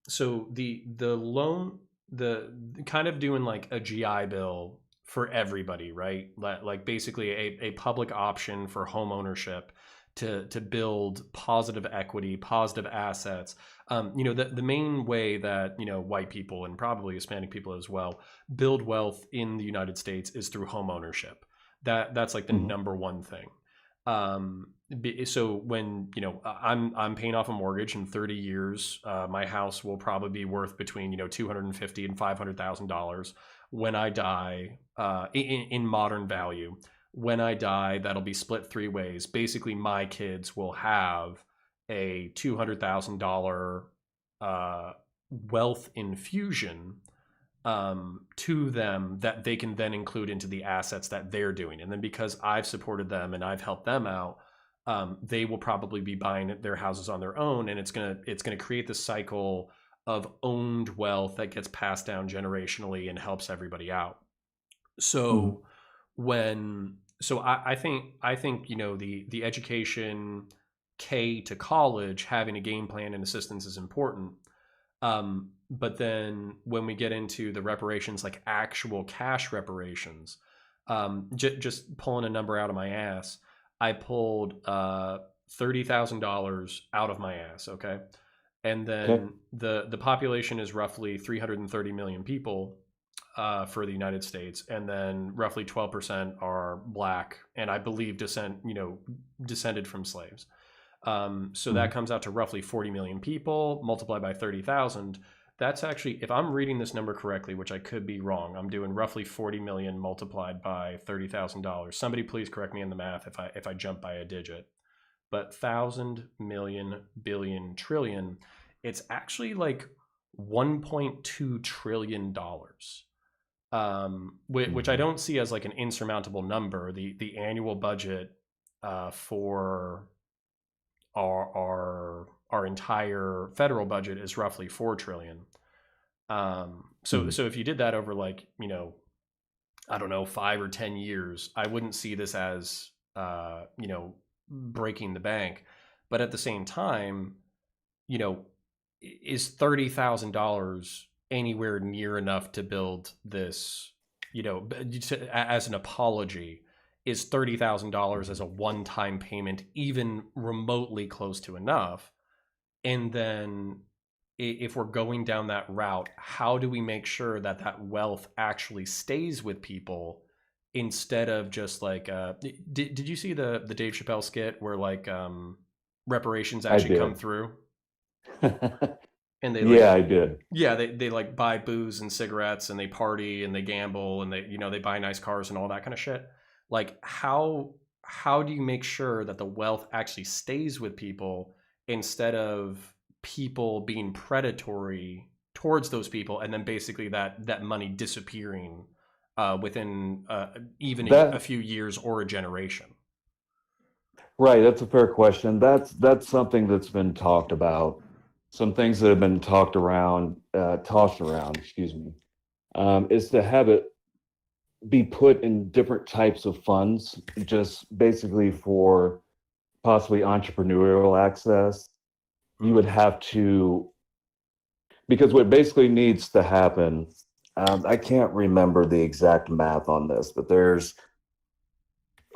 so the loan, the kind of doing like a GI Bill for everybody, right? Like basically a public option for home ownership to build positive equity, positive assets. The main way that white people and probably Hispanic people as well build wealth in the United States is through home ownership. That's like the Hmm. number one thing. So when I'm paying off a mortgage in 30 years, my house will probably be worth between 250 and $500,000 when I die, in modern value. When I die, that'll be split three ways. Basically, my kids will have a $200,000 uh, wealth infusion to them that they can then include into the assets that they're doing. And then because I've supported them and I've helped them out, they will probably be buying their houses on their own, and it's gonna create this cycle of owned wealth that gets passed down generationally and helps everybody out. Hmm. So I think the education K to college, having a game plan and assistance is important. But then when we get into the reparations, like actual cash reparations, just pulling a number out of my ass, I pulled $30,000 out of my ass. Okay, and Okay. then the population is roughly 330 million people for the United States, and then roughly 12% are black, and I believe descended from slaves. So Hmm. that comes out to roughly 40 million people multiplied by 30,000. That's actually, if I'm reading this number correctly, which I could be wrong, I'm doing roughly 40 million multiplied by $30,000. Somebody please correct me in the math if I jump by a digit. But thousand, million, billion, trillion, it's actually like $1.2 trillion, which I Hmm. don't see as like an insurmountable number. The annual budget for our entire federal budget is roughly 4 trillion. So Hmm. so if you did that over like I don't know 5 or 10 years, I wouldn't see this as breaking the bank. But at the same time, you know, is $30,000 anywhere near enough to build this? As an apology, is $30,000 as a one-time payment even remotely close to enough? And then if we're going down that route, how do we make sure that that wealth actually stays with people instead of just like did you see the Dave Chappelle skit where like reparations I actually come did. through and they like Yeah, I did. yeah, they like buy booze and cigarettes and they party and they gamble and they buy nice cars and all that kind of shit. Like how do you make sure that the wealth actually stays with people instead of people being predatory towards those people and then basically that money disappearing within even a That few years or a generation? right. That's a fair question. That's something that's been talked about. Some things that have been talked around, tossed around. Excuse me. Is to have it be put in different types of funds, just basically for possibly entrepreneurial access. You Mm, would have to, because what basically needs to happen, I can't remember the exact math on this, but there's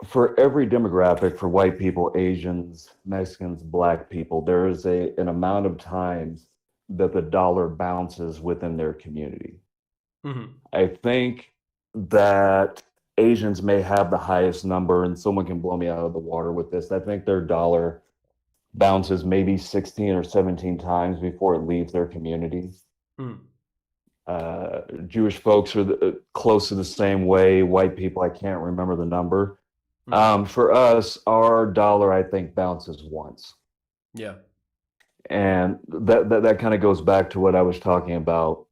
for every demographic, for white people, Asians, Mexicans, black people, there is an amount of times that the dollar bounces within their community. mhm. I think that Asians may have the highest number, and someone can blow me out of the water with this. I think their dollar bounces maybe 16 or 17 times before it leaves their community. Mm, Jewish folks are close to the same way. White people, I can't remember the number. mhm. For us, our dollar, I think, bounces once. Yeah. And that kind of goes back to what I was talking about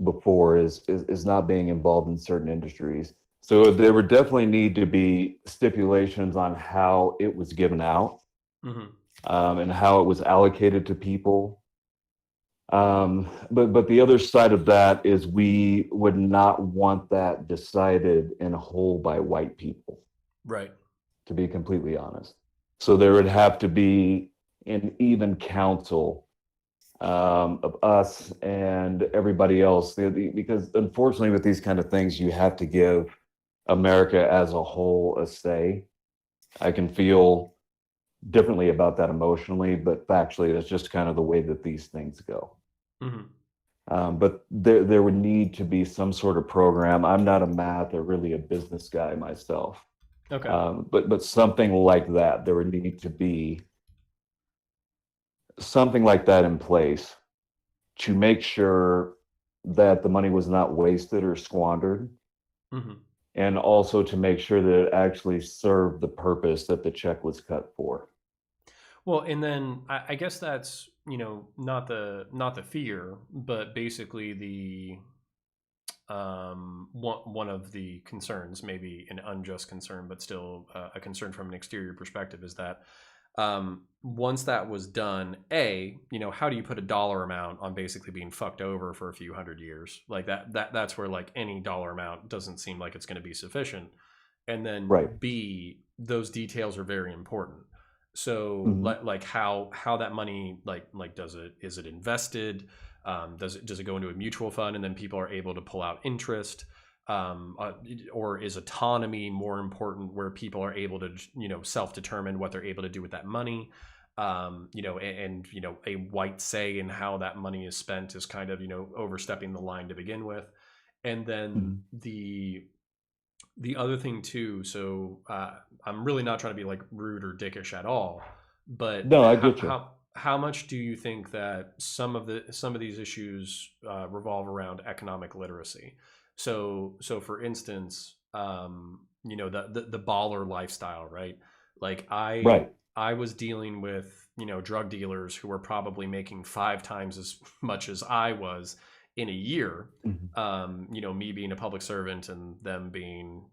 before is not being involved in certain industries. So there would definitely need to be stipulations on how it was given out, Mhm. and how it was allocated to people. But the other side of that is we would not want that decided in whole by white people, Right. to be completely honest. So there would have to be an even council of us and everybody else, because unfortunately, with these kind of things, you have to give America as a whole a say. I can feel differently about that emotionally, but factually, that's just kind of the way that these things go. Hmm. But there would need to be some sort of program. I'm not a math or really a business guy myself, Okay. but something like that. There would need to be something like that in place to make sure that the money was not wasted or squandered, Hmm. and also to make sure that it actually served the purpose that the check was cut for. Well, and then I guess that's, not the fear, but basically the one of the concerns, maybe an unjust concern, but still a concern from an exterior perspective, is that once that was done, how do you put a dollar amount on basically being fucked over for a few hundred years? Like that's where like any dollar amount doesn't seem like it's going to be sufficient. And then Right. B, those details are very important. So Mhm. like how that money like is it invested? Does it go into a mutual fund and then people are able to pull out interest? Um, uh, or is autonomy more important, where people are able to self-determine what they're able to do with that money? A white say in how that money is spent is kind of overstepping the line to begin with. And then Mhm. the other thing too, so I'm really not trying to be like rude or dickish at all, but No, I how get you. how much do you think that some of these issues revolve around economic literacy? So for instance, the baller lifestyle, right? Like Right. I was dealing with drug dealers who were probably making 5 times as much as I was in a year. Mhm. Me being a public servant and them being,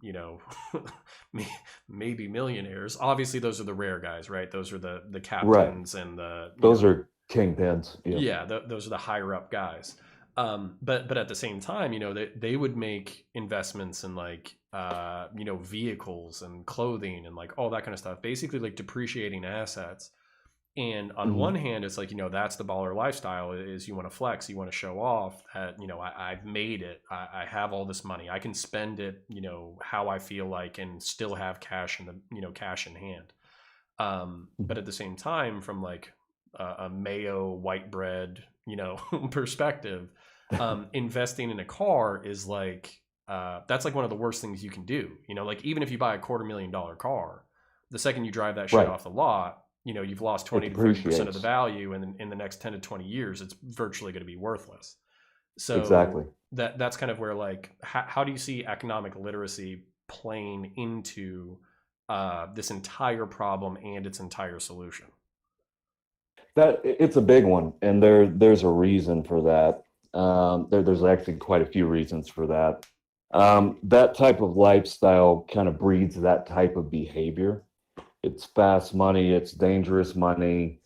maybe millionaires. Obviously, those are the rare guys, right? Those are the Right. captains and the, Those are kingpins. Yep. yeah, those are the higher up guys. But at the same time, they would make investments in like vehicles and clothing and like all that kind of stuff, basically like depreciating assets. And on one Mhm. hand, it's like, that's the baller lifestyle, is you want to flex, you want to show off that, I've made it. I have all this money. I can spend it, how I feel like, and still have cash in cash in hand. But Mhm. at the same time, from like a mayo white bread, perspective, investing in a car is like, that's like one of the worst things you can do. Like even if you buy a $250,000 car, the second you drive that shit Right. off the lot, you've lost It 20 to 30% of the depreciates. value, and in the next 10 to 20 years, it's virtually going to be worthless. Exactly. So that's kind of where like how do you see economic literacy playing into this entire problem and its entire solution? It's a big one, and there's a reason for that. There's actually quite a few reasons for that. That type of lifestyle kind of breeds that type of behavior. It's fast money. It's dangerous money.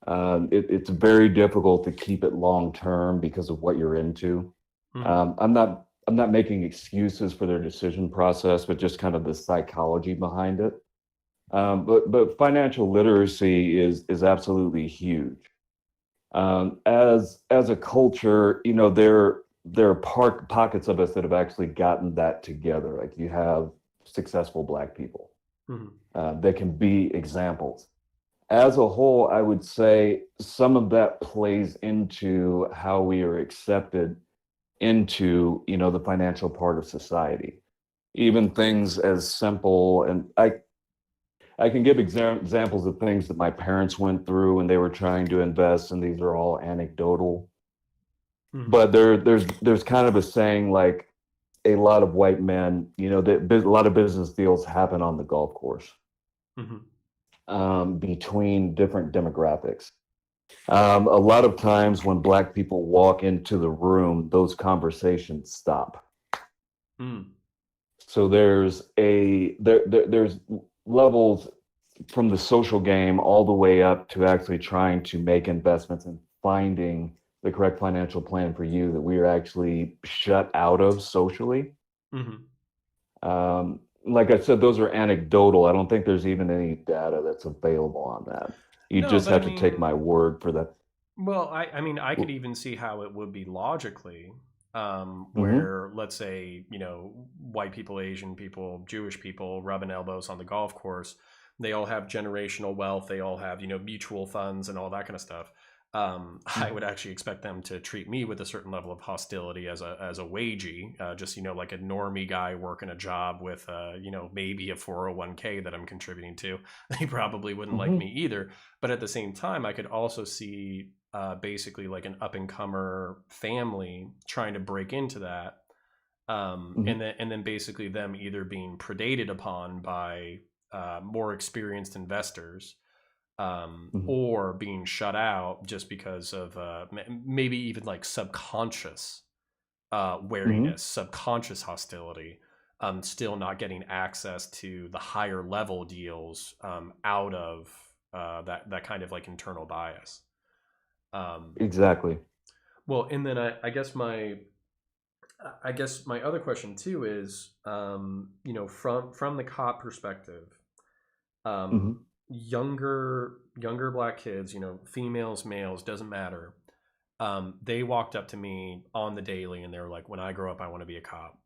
It's very difficult to keep it long term because of what you're into. Hmm. I'm not making excuses for their decision process, but just kind of the psychology behind it. But financial literacy is absolutely huge. As a culture, there are pockets of us that have actually gotten that together. Like you have successful Black people Hmm. that can be examples. As a whole, I would say some of that plays into how we are accepted into, the financial part of society. Even things as simple, and I can give examples of things that my parents went through when they were trying to invest, and these are all anecdotal. Hmm. But there's kind of a saying like a lot of white men, that a lot of business deals happen on the golf course, Hmm. between different demographics. A lot of times when Black people walk into the room, those conversations stop. Hmm. So there's levels from the social game all the way up to actually trying to make investments and finding the correct financial plan for you that we are actually shut out of socially. Hmm. Like I said, those are anecdotal. I don't think there's even any data that's available on that. You No, just but I have to take mean, my word for that. well, I mean, I could even see how it would be logically, Mm-hmm, where let's say, white people, Asian people, Jewish people rubbing elbows on the golf course. They all have generational wealth. They all have, mutual funds and all that kind of stuff. I would actually expect them to treat me with a certain level of hostility as a wagey, just like a normie guy working a job with maybe a 401k that I'm contributing to. They probably wouldn't like mm-hmm, me either. But at the same time, I could also see basically like an up and comer family trying to break into that, mm-hmm, and then basically them either being predated upon by more experienced investors, mm-hmm, or being shut out just because of maybe even like subconscious mm-hmm. wariness, subconscious hostility, still not getting access to the higher level deals, out of that kind of like internal bias. Um, Exactly. well, and then I guess my other question too is, from the cop perspective, Mm-hmm, younger black kids, females, males, doesn't matter. They walked up to me on the daily and they were like, "When I grow up, I want to be a cop.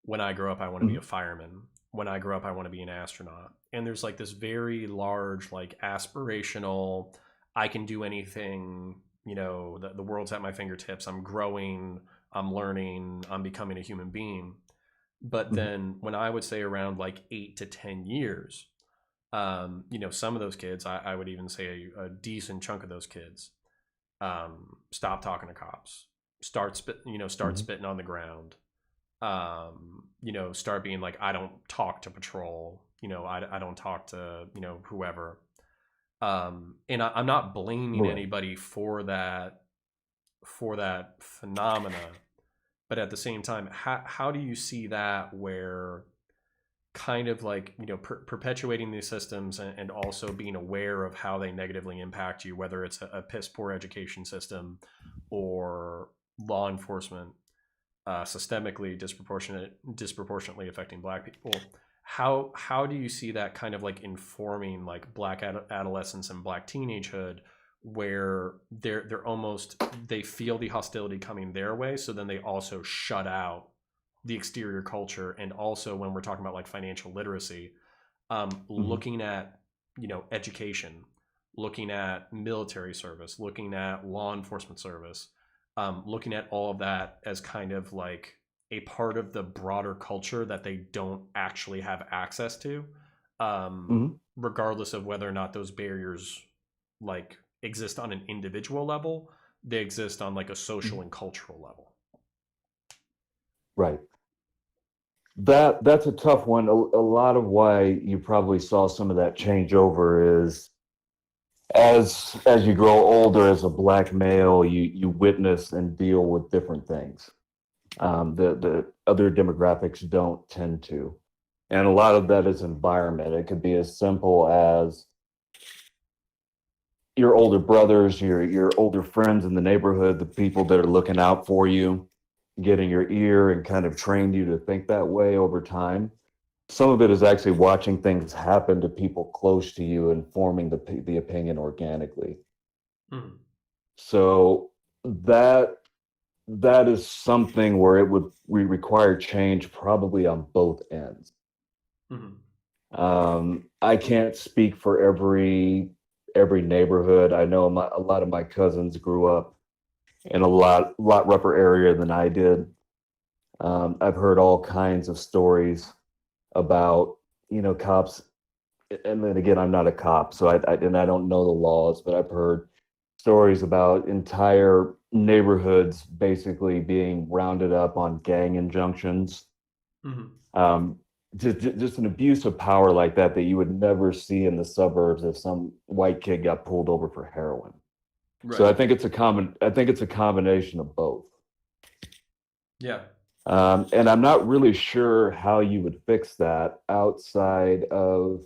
When I grow up, I want to be mm-hmm, a fireman. When I grow up, I want to be an astronaut." And there's like this very large, like aspirational, I can do anything. The world's at my fingertips. I'm growing. I'm learning. I'm becoming a human being. But mm-hmm. then when I would say around like 8 to 10 years, some of those kids, I would even say a decent chunk of those kids, stop talking to cops, start Mm-hmm. spitting on the ground, start being like, I don't talk to patrol, I don't talk to, whoever. And I'm not blaming Right. anybody for that phenomena, but at the same time, how do you see that where kind of like perpetuating these systems, and also being aware of how they negatively impact you, whether it's a piss poor education system or law enforcement systemically disproportionately affecting black people? How do you see that kind of like informing like black adolescence and black teenagehood, where they're almost, they feel the hostility coming their way, so then they also shut out the exterior culture? And also when we're talking about like financial literacy, Mm-hmm. looking at education, looking at military service, looking at law enforcement service, looking at all of that as kind of like a part of the broader culture that they don't actually have access to, Mm-hmm. regardless of whether or not those barriers like exist on an individual level, they exist on like a social Mm-hmm. and cultural level. Right. That's a tough one. A lot of why you probably saw some of that change over is as you grow older as a black male, you witness and deal with different things. The other demographics don't tend to, and a lot of that is environment. It could be as simple as your older brothers, your older friends in the neighborhood, the people that are looking out for you, getting your ear and kind of trained you to think that way over time. Some of it is actually watching things happen to people close to you and forming the opinion organically. Mm-hmm. So that that is something where it would require change probably on both ends. Mm-hmm. I can't speak for every neighborhood. I know a lot of my cousins grew up in a lot rougher area than I did. I've heard all kinds of stories about cops, and then again, I'm not a cop, so I don't know the laws, but I've heard stories about entire neighborhoods basically being rounded up on gang injunctions. Mm-hmm. Um, just an abuse of power like that you would never see in the suburbs if some white kid got pulled over for heroin. So Right. I think it's a combination of both. Yeah. And I'm not really sure how you would fix that outside of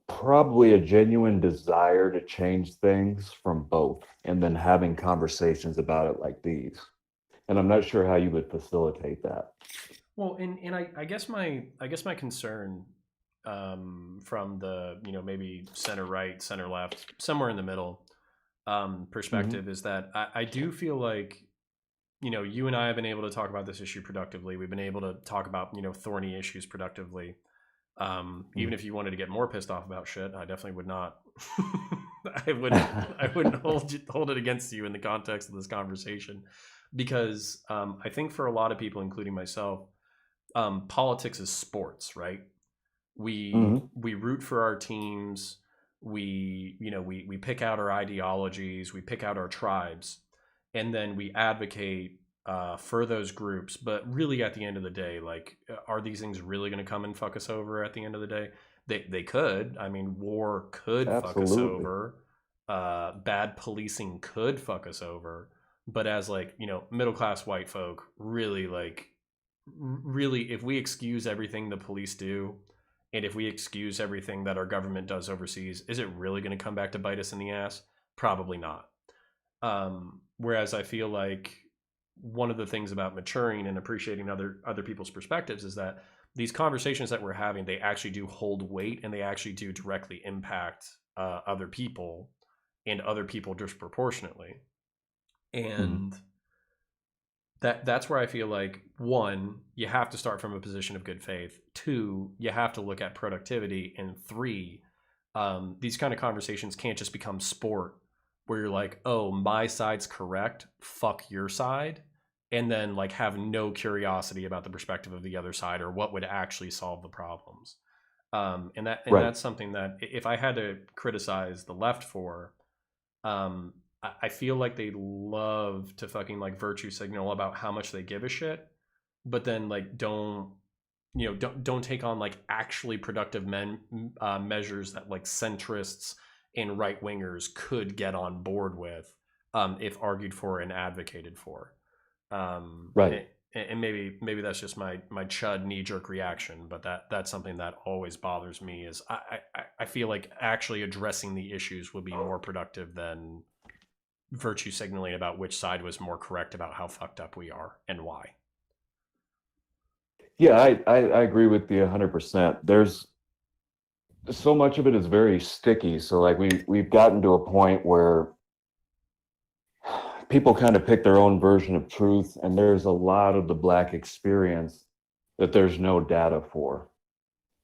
probably a genuine desire to change things from both, and then having conversations about it like these. And I'm not sure how you would facilitate that. Well, and I guess my concern from the maybe center right, center left, somewhere in the middle Hmm. perspective is that I do feel like you and I have been able to talk about this issue productively. We've been able to talk about thorny issues productively. Even if you wanted to get more pissed off about shit, I definitely would not. I wouldn't. I wouldn't hold it against you in the context of this conversation, because I think for a lot of people, including myself, politics is sports, right? Hmm. We root for our teams. We pick out our ideologies. We pick out our tribes, and then we advocate for those groups. But really, at the end of the day, like, are these things really going to come and fuck us over? At the end of the day, they could. I mean, war could fuck us Absolutely. over. Bad policing could fuck us over. But as, like, middle class white folk, really, like, really, if we excuse everything the police do, and if we excuse everything that our government does overseas, is it really going to come back to bite us in the ass? Probably not. Whereas I feel like one of the things about maturing and appreciating other people's perspectives is that these conversations that we're having, they actually do hold weight, and they actually do directly impact other people, and other people disproportionately. Hmm. And that's where I feel like, one, you have to start from a position of good faith. Two, you have to look at productivity. And three, these kind of conversations can't just become sport where you're like, oh, my side's correct, fuck your side, and then like have no curiosity about the perspective of the other side or what would actually solve the problems. And Right. that's something that if I had to criticize the left for, I feel like they love to fucking like virtue signal about how much they give a shit, but then like don't take on like actually productive measures that like centrists and right wingers could get on board with, if argued for and advocated for. Um, Right. and, and maybe that's just my chud knee jerk reaction, but that's something that always bothers me. Is I feel like actually addressing the issues would be more productive than virtue signaling about which side was more correct about how fucked up we are and why. Yeah, I agree with you 100%. There's so much of it is very sticky. So like we've gotten to a point where people kind of pick their own version of truth, and there's a lot of the black experience that there's no data for,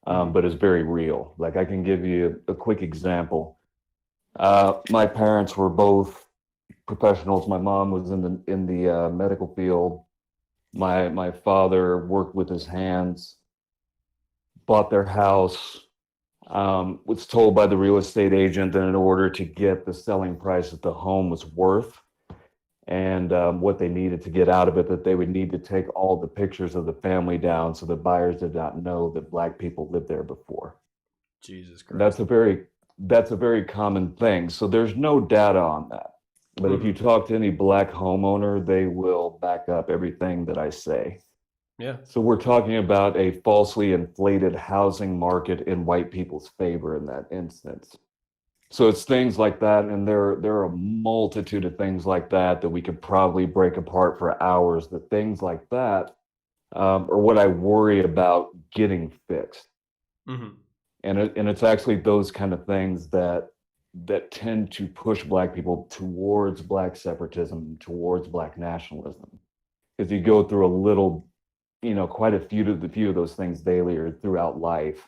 Mm-hmm. but is very real. Like I can give you a quick example. My parents were both professionals. My mom was in the medical field. My father worked with his hands, bought their house, was told by the real estate agent that in order to get the selling price that the home was worth and what they needed to get out of it, that they would need to take all the pictures of the family down so the buyers did not know that black people lived there before. Jesus And that's Christ. a very common thing. So there's no data on that. But if you Mm-hmm. talk to any black homeowner, they will back up everything that I say. Yeah. So we're talking about a falsely inflated housing market in white people's favor in that instance. So it's things like that, and there are a multitude of things like that that we could probably break apart for hours. That things like that are what I worry about getting fixed, Mm-hmm. and it's actually those kind of things that tend to push black people towards black separatism, towards black nationalism. Because you go through a little, quite a few of those things daily or throughout life.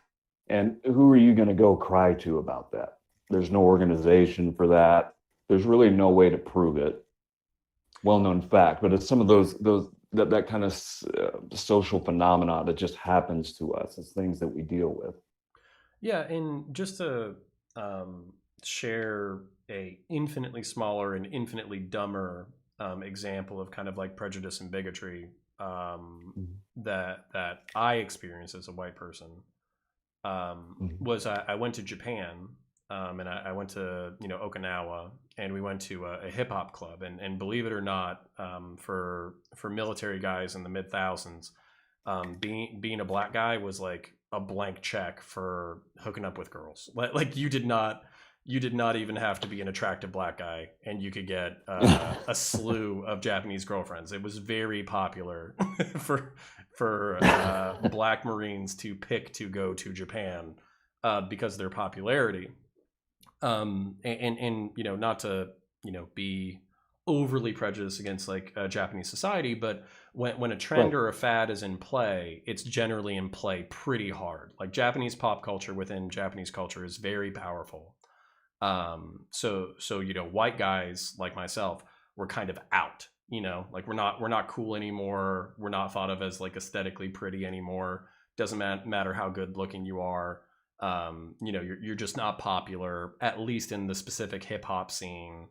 And who are you going to go cry to about that? There's no organization for that. There's really no way to prove it. Well-known fact, but it's some of that kind of social phenomena that just happens to us. It's things that we deal with. Yeah, and just to um, share a infinitely smaller and infinitely dumber example of kind of like prejudice and bigotry, Mhm. that I experienced as a white person, Mhm. was I went to Japan, and I went to Okinawa, and we went to a hip hop club, and believe it or not, for military guys in the mid thousands, being a black guy was like a blank check for hooking up with girls. Like you did not even have to be an attractive black guy, and you could get a slew of Japanese girlfriends. It was very popular for black Marines to pick to go to Japan because of their popularity. And you know, not to, you know, be overly prejudiced against like Japanese society, but when a trend Right. or a fad is in play, it's generally in play pretty hard. Like Japanese pop culture within Japanese culture is very powerful. So you know, white guys like myself were kind of out. You know, like we're not cool anymore. We're not thought of as like aesthetically pretty anymore. Doesn't matter how good looking you are. You know, you're just not popular, at least in the specific hip hop scene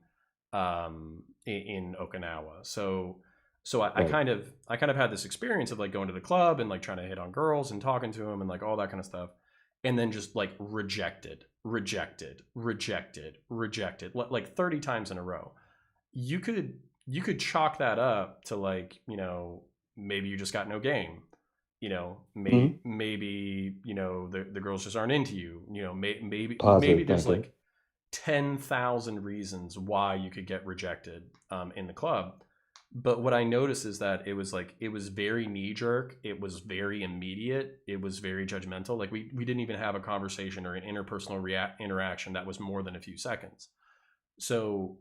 in Okinawa. So Right. I kind of had this experience of like going to the club and like trying to hit on girls and talking to them and like all that kind of stuff, and then just like rejected like 30 times in a row. You could you could chalk that up to like, you know, maybe you just got no game. You know, Hmm. maybe you know the girls just aren't into you. You know, maybe Positive there's thinking. like 10,000 reasons why you could get rejected in the club. But what I noticed is that it was like it was very knee jerk. It was very immediate. It was very judgmental. Like we didn't even have a conversation or an interpersonal interaction that was more than a few seconds. So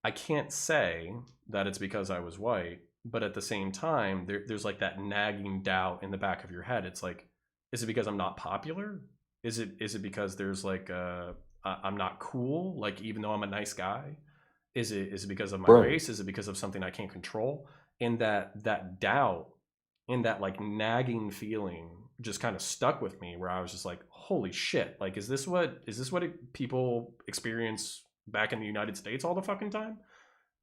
I can't say that it's because I was white, but at the same time, there's like that nagging doubt in the back of your head. It's like, is it because I'm not popular? Is it because there's like I'm not cool? Like even though I'm a nice guy, is it because of my Right. race? Is it because of something I can't control? And that doubt and that like nagging feeling just kind of stuck with me, where I was just like, holy shit! Like, is this what people experience back in the United States all the fucking time?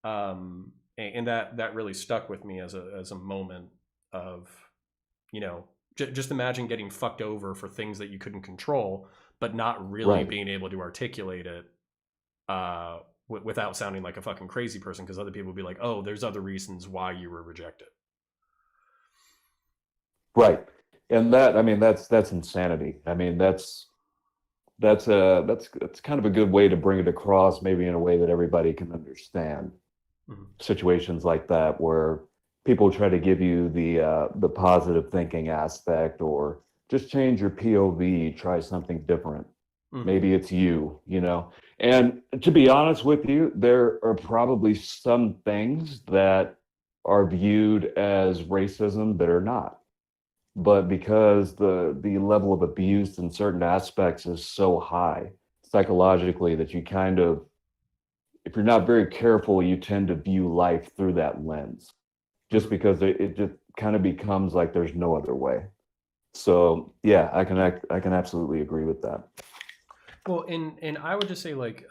And that really stuck with me as a moment of, you know, just imagine getting fucked over for things that you couldn't control, but not really Right. being able to articulate it without sounding like a fucking crazy person, because other people would be like, oh, there's other reasons why you were rejected. Right. And that, I mean, that's insanity. I mean, that's kind of a good way to bring it across, maybe in a way that everybody can understand Mhm. situations like that where people try to give you the positive thinking aspect, or just change your POV, try something different. Mhm. Maybe it's you, you know. And to be honest with you, there are probably some things that are viewed as racism that are not. But because the level of abuse in certain aspects is so high psychologically, that you kind of, if you're not very careful, you tend to view life through that lens, just Mhm. because it just kind of becomes like there's no other way. So yeah, I can absolutely agree with that. Well, and I would just say like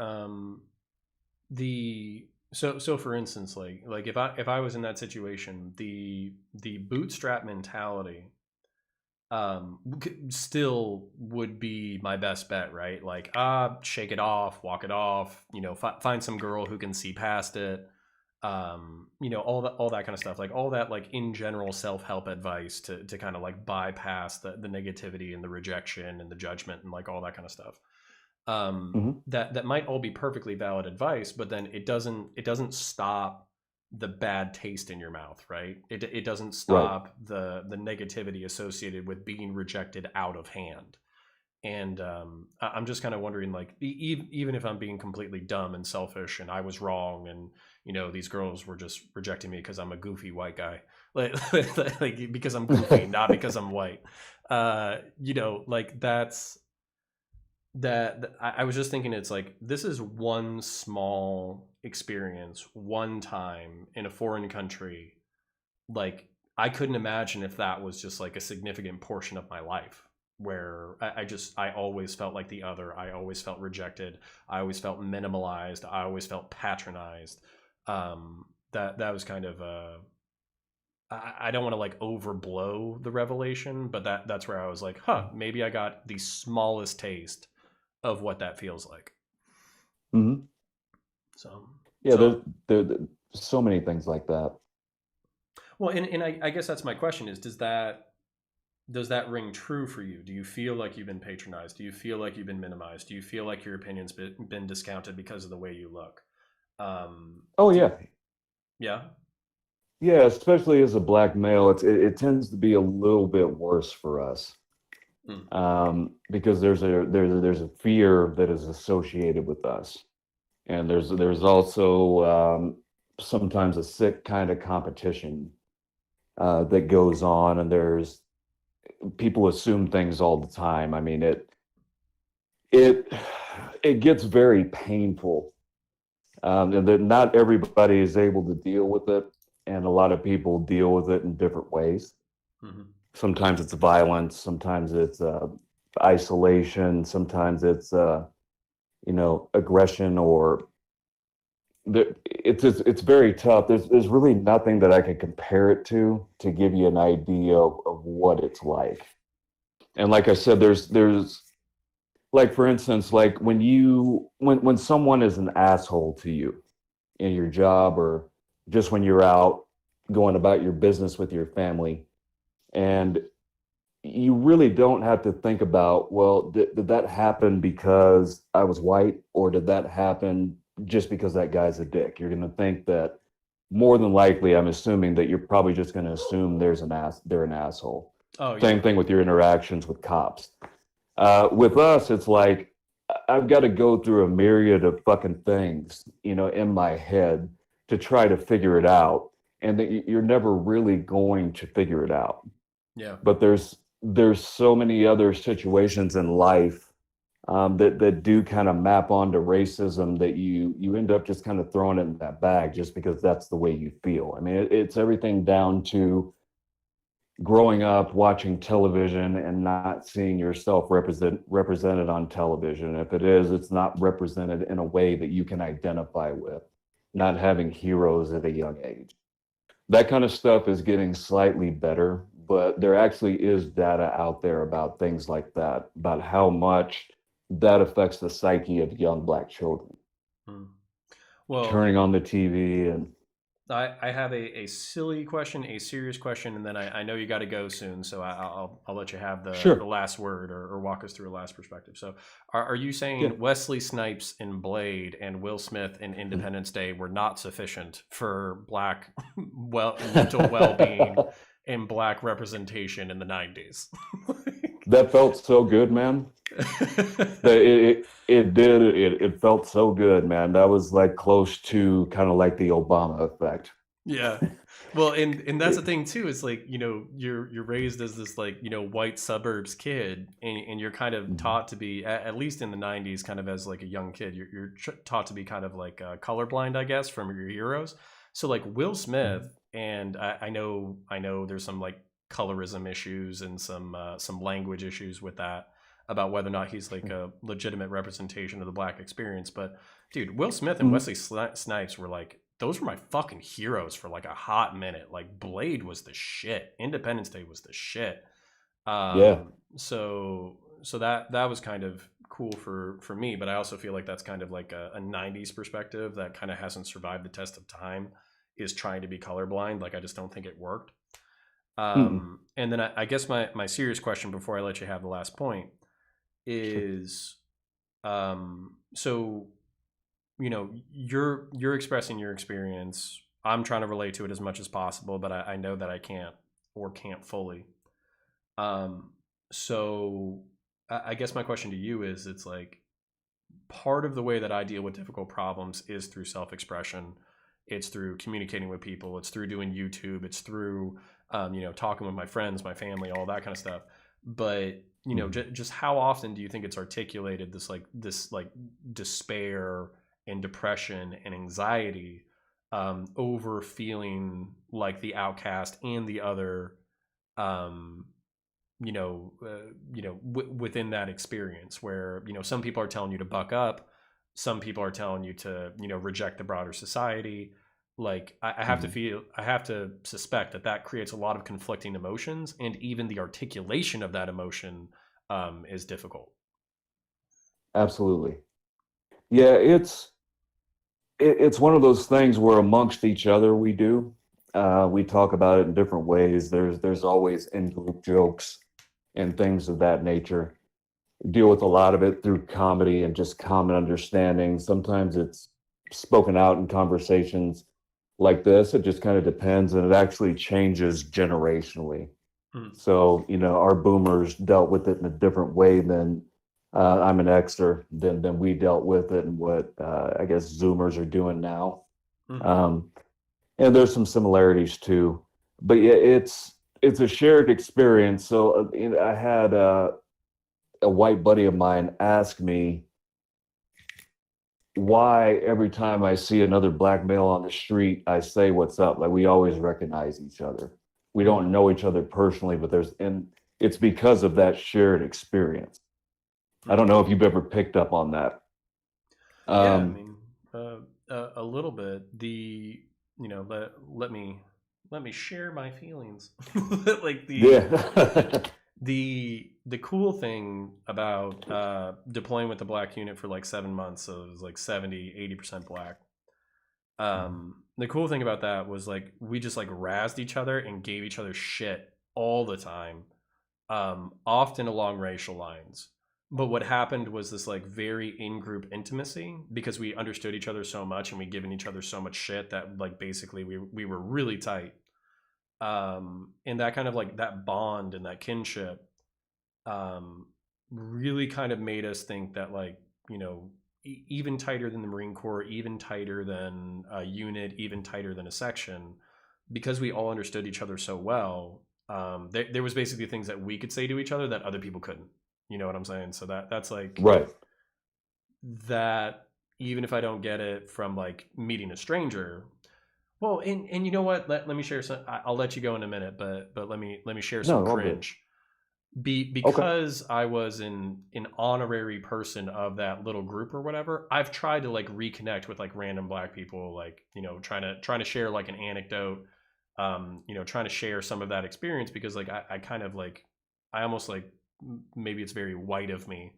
the so for instance, like if I was in that situation, the bootstrap mentality still would be my best bet, right? Like shake it off, walk it off, you know, find some girl who can see past it. You know, all that kind of stuff, like all that like in general self-help advice to kind of like bypass the negativity and the rejection and the judgment and like all that kind of stuff. Hmm. That might all be perfectly valid advice, but then it doesn't stop the bad taste in your mouth, right? It doesn't Right. stop the negativity associated with being rejected out of hand. And I'm just kind of wondering, like, even if I'm being completely dumb and selfish, and I was wrong, and you know these girls were just rejecting me because I'm a goofy white guy, like, like because I'm goofy, not because I'm white. You know, like I was just thinking, it's like this is one small experience one time in a foreign country. Like I couldn't imagine if that was just like a significant portion of my life, where I always felt like the other. I always felt rejected. I always felt minimalized. I always felt patronized. That was kind of I don't want to like overblow the revelation, but that's where I was like, huh, maybe I got the smallest taste of what that feels like. Hmm. So, Yeah, so there's so many things like that. well, and I guess that's my question is, does that does that ring true for you? Do you feel like you've been patronized? Do you feel like you've been minimized? Do you feel like your opinion's been discounted because of the way you look? Oh Do, yeah, yeah. yeah. Especially as a black male, it tends to be a little bit worse for us, Hmm. because there's a fear that is associated with us, and there's also sometimes a sick kind of competition that goes on, and there's people assume things all the time. I mean, it it gets very painful, and that not everybody is able to deal with it, and a lot of people deal with it in different ways. Hmm. Sometimes it's violence, sometimes it's isolation, sometimes it's aggression, or it's very tough. There's really nothing that I can compare it to give you an idea of what it's like. And like I said, there's like, for instance, like when someone is an asshole to you in your job, or just when you're out going about your business with your family, and you really don't have to think about, well, did that happen because I was white, or did that happen just because that guy's a dick? You're going to think that, more than likely, I'm assuming that you're probably just going to assume they're an asshole. Oh Same yeah. thing with your interactions with cops. With us, it's like I've got to go through a myriad of fucking things, in my head to try to figure it out, and that you're never really going to figure it out. Yeah. But there's so many other situations in life, that do kind of map onto racism, that you end up just kind of throwing it in that bag just because that's the way you feel. I mean, it's everything down to growing up watching television and not seeing yourself represented on television. If it is, it's not represented in a way that you can identify with. Not having heroes at a young age. That kind of stuff is getting slightly better, but there actually is data out there about things like that, about how much that affects the psyche of young black children. Hmm. Well, Turning on the TV and I have a silly question, a serious question, and then I know you got to go soon, so I'll let you have the sure, last word, or walk us through a last perspective. So, are you yeah. saying Wesley Snipes in Blade and Will Smith in Independence Day were not sufficient for black mental well being and black representation in the '90s? That felt so good, man. It did. It felt so good, man. That was like close to kind of like the Obama effect. Yeah. Well, and that's the thing too, is like, you're raised as this, like, white suburbs kid, and you're kind of Mhm. taught to be, at least in the '90s, kind of as like a young kid, you're taught to be kind of like colorblind, I guess, from your heroes. So like Will Smith, and I know there's some like colorism issues and some language issues with that, about whether or not he's like a legitimate representation of the black experience. But dude, Will Smith and Mhm. Wesley Snipes were like, those were my fucking heroes for like a hot minute. Like Blade was the shit. Independence Day was the shit. Yeah. So that was kind of cool for me, but I also feel like that's kind of like a '90s perspective that kind of hasn't survived the test of time. Is trying to be colorblind. Like I just don't think it worked. Mm-mm. And then I guess my serious question before I let you have the last point Sure. is, so you're expressing your experience. I'm trying to relate to it as much as possible, but I know that I can't, or can't fully. um so I guess my question to you is, it's like, part of the way that I deal with difficult problems is through self-expression. It's through communicating with people. It's through doing YouTube. It's through talking with my friends, my family, all that kind of stuff. But Mhm. just how often do you think it's articulated, this like despair and depression and anxiety, over feeling like the outcast and the other, um, within that experience, where some people are telling you to buck up, some people are telling you to reject the broader society. Like I have to Mhm. feel, I have to suspect that that creates a lot of conflicting emotions, and even the articulation of that emotion is difficult. Absolutely. Yeah, it's one of those things where amongst each other we talk about it in different ways. There's always in-group jokes. and things of that nature. Deal with a lot of it through comedy and just common understanding. Sometimes it's spoken out in conversations like this. It just kind of depends, and it actually changes generationally. Mhm. So, our boomers dealt with it in a different way than I'm an Xer, than we dealt with it, and what I guess Zoomers are doing now. Mhm. Um, and there's some similarities too, but yeah, it's a shared experience. So I had a white buddy of mine ask me why every time I see another black male on the street, I say what's up. Like we always recognize each other. We Mhm. don't know each other personally, but and it's because of that shared experience. I don't Mhm. know if you've ever picked up on that. Yeah, I Um, mean, a little bit. Let me share my feelings. like yeah. the cool thing about deploying with the black unit for like 7 months, so it was like 70-80% black. The cool thing about that was like we just like razzed each other and gave each other shit all the time, often along racial lines. But what happened was this like very in-group intimacy because we understood each other so much and we given each other so much shit that like basically we were really tight. And that kind of like that bond and that kinship um, really kind of made us think that like even tighter than the Marine Corps, even tighter than a unit, even tighter than a section, because we all understood each other so well. There was basically things that we could say to each other that other people couldn't. You know what I'm saying? So that's like Right. that. Even if I don't get it from like meeting a stranger, well, and you know what? Let me share some. I'll let you go in a minute, but let me share some No, all good. cringe Okay. because I was an honorary person of that little group or whatever. I've tried to like reconnect with like random black people, like trying to share like an anecdote, trying to share some of that experience because like I kind of like I almost like maybe it's very white of me,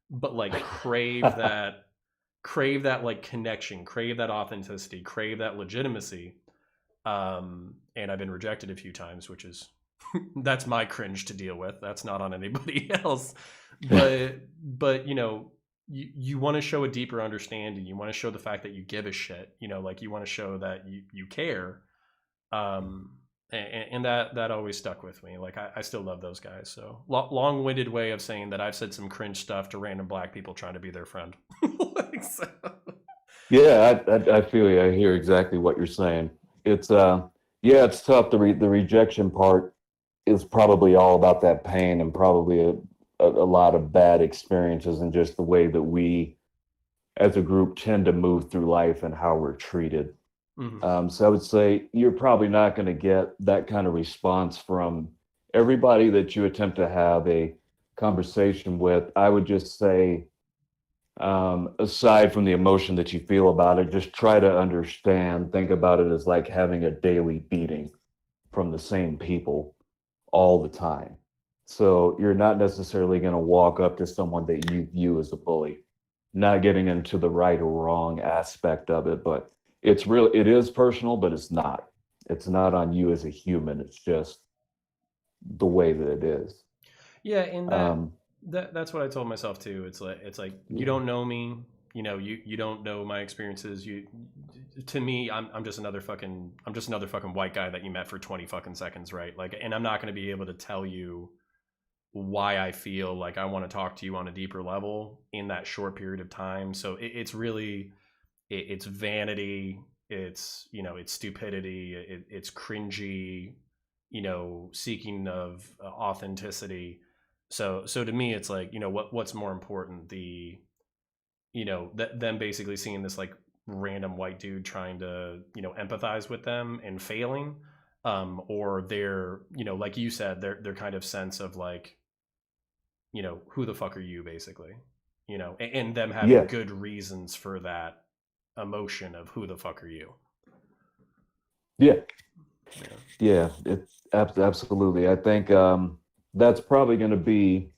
but like crave that like connection, crave that authenticity, crave that legitimacy. And I've been rejected a few times, which is that's my cringe to deal with. That's not on anybody else. But you want to show a deeper understanding. You want to show the fact that you give a shit. Like you want to show that you care. And that always stuck with me. Like I still love those guys. So long-winded way of saying that I've said some cringe stuff to random black people trying to be their friend. Like, so. Yeah, I feel you. I hear exactly what you're saying. It's yeah, it's tough. The rejection part is probably all about that pain and probably a lot of bad experiences and just the way that we as a group tend to move through life and how we're treated. Mhm. So I would say you're probably not going to get that kind of response from everybody that you attempt to have a conversation with. I would just say, aside from the emotion that you feel about it, just try to understand, think about it as like having a daily beating from the same people all the time. So you're not necessarily going to walk up to someone that you view as a bully, not getting into the right or wrong aspect of it, but it is personal, but it's not. It's not on you as a human. It's just the way that it is. Yeah, and Um, that's what I told myself too. It's like you yeah. don't know me, you don't know my experiences. You to me, I'm just another fucking white guy that you met for 20 fucking seconds, right? Like, and I'm not going to be able to tell you why I feel like I want to talk to you on a deeper level in that short period of time. So it's really it's vanity, it's stupidity, it's cringy, seeking of authenticity. So to me, it's like what's more important, them basically seeing this like random white dude trying to empathize with them and failing, or their like you said their kind of sense of like who the fuck are you basically, and them having Yeah. good reasons for that emotion of who the fuck are you. Yeah. Yeah. Yeah. Absolutely. I think that's probably going to be,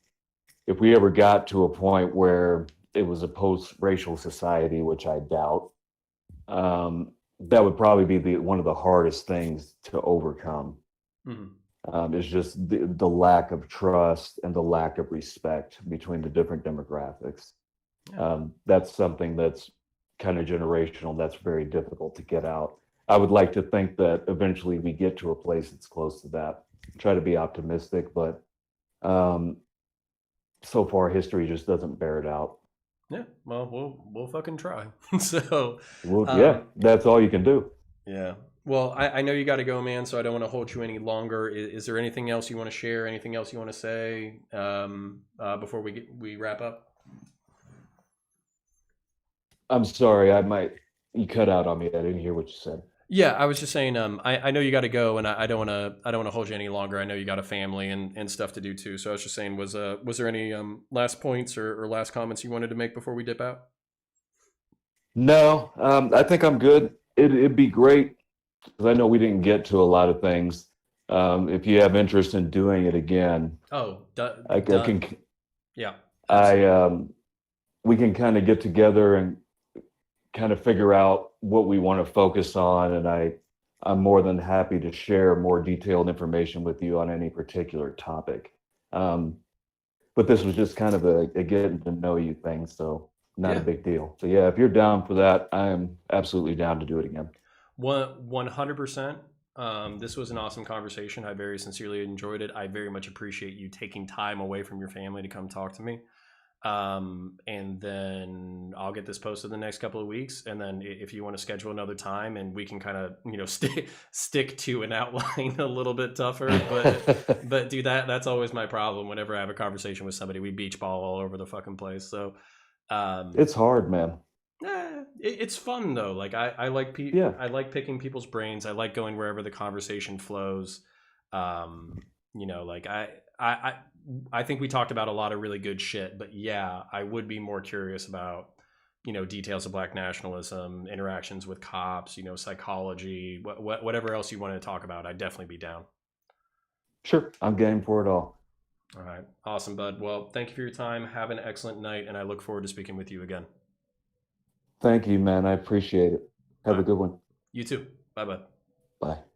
if we ever got to a point where it was a post-racial society, which I doubt, that would probably be one of the hardest things to overcome. Mhm. It's just the lack of trust and the lack of respect between the different demographics. Yeah. That's something that's kind of generational. That's very difficult to get out. I would like to think that eventually we get to a place that's close to that. Try to be optimistic, but um, so far history just doesn't bear it out. Yeah. Well, we'll fucking try. So, Well, yeah, um, that's all you can do. yeah. Well, I know you got to go, man. So I don't want to hold you any longer. Is there anything else you want to share? Anything else you want to say before we wrap up? I'm sorry, you cut out on me. I didn't hear what you said. Yeah, I was just saying. I know you got to go, and I don't want to hold you any longer. I know you got a family and stuff to do too. So I was just saying, was there any last points or last comments you wanted to make before we dip out? No, I think I'm good. It'd be great because I know we didn't get to a lot of things. If you have interest in doing it again, Oh, I done. can, Yeah, I absolutely. we can kind of get together and kind of figure out what we want to focus on, and I'm more than happy to share more detailed information with you on any particular topic. Um, but this was just kind of a getting to know you thing, so not a Yeah, big deal. So yeah, if you're down for that, I am absolutely down to do it again. 100%. This was an awesome conversation. I very sincerely enjoyed it. I very much appreciate you taking time away from your family to come talk to me. And then I'll get this posted the next couple of weeks. And then if you want to schedule another time, and we can kind of stick to an outline a little bit tougher, but do that. That's always my problem. Whenever I have a conversation with somebody, we beach ball all over the fucking place. So um, It's hard, man. it's fun though. Like Yeah. I like picking people's brains. I like going wherever the conversation flows. Like I I think we talked about a lot of really good shit, but yeah, I would be more curious about details of Black nationalism, interactions with cops, psychology, whatever else you wanted to talk about. I'd definitely be down. Sure. I'm game for it all. All right, awesome, bud. Well, thank you for your time. Have an excellent night, and I look forward to speaking with you again. Thank you, man. I appreciate it. All Have a right, good one. you too. Bye bye. Bye.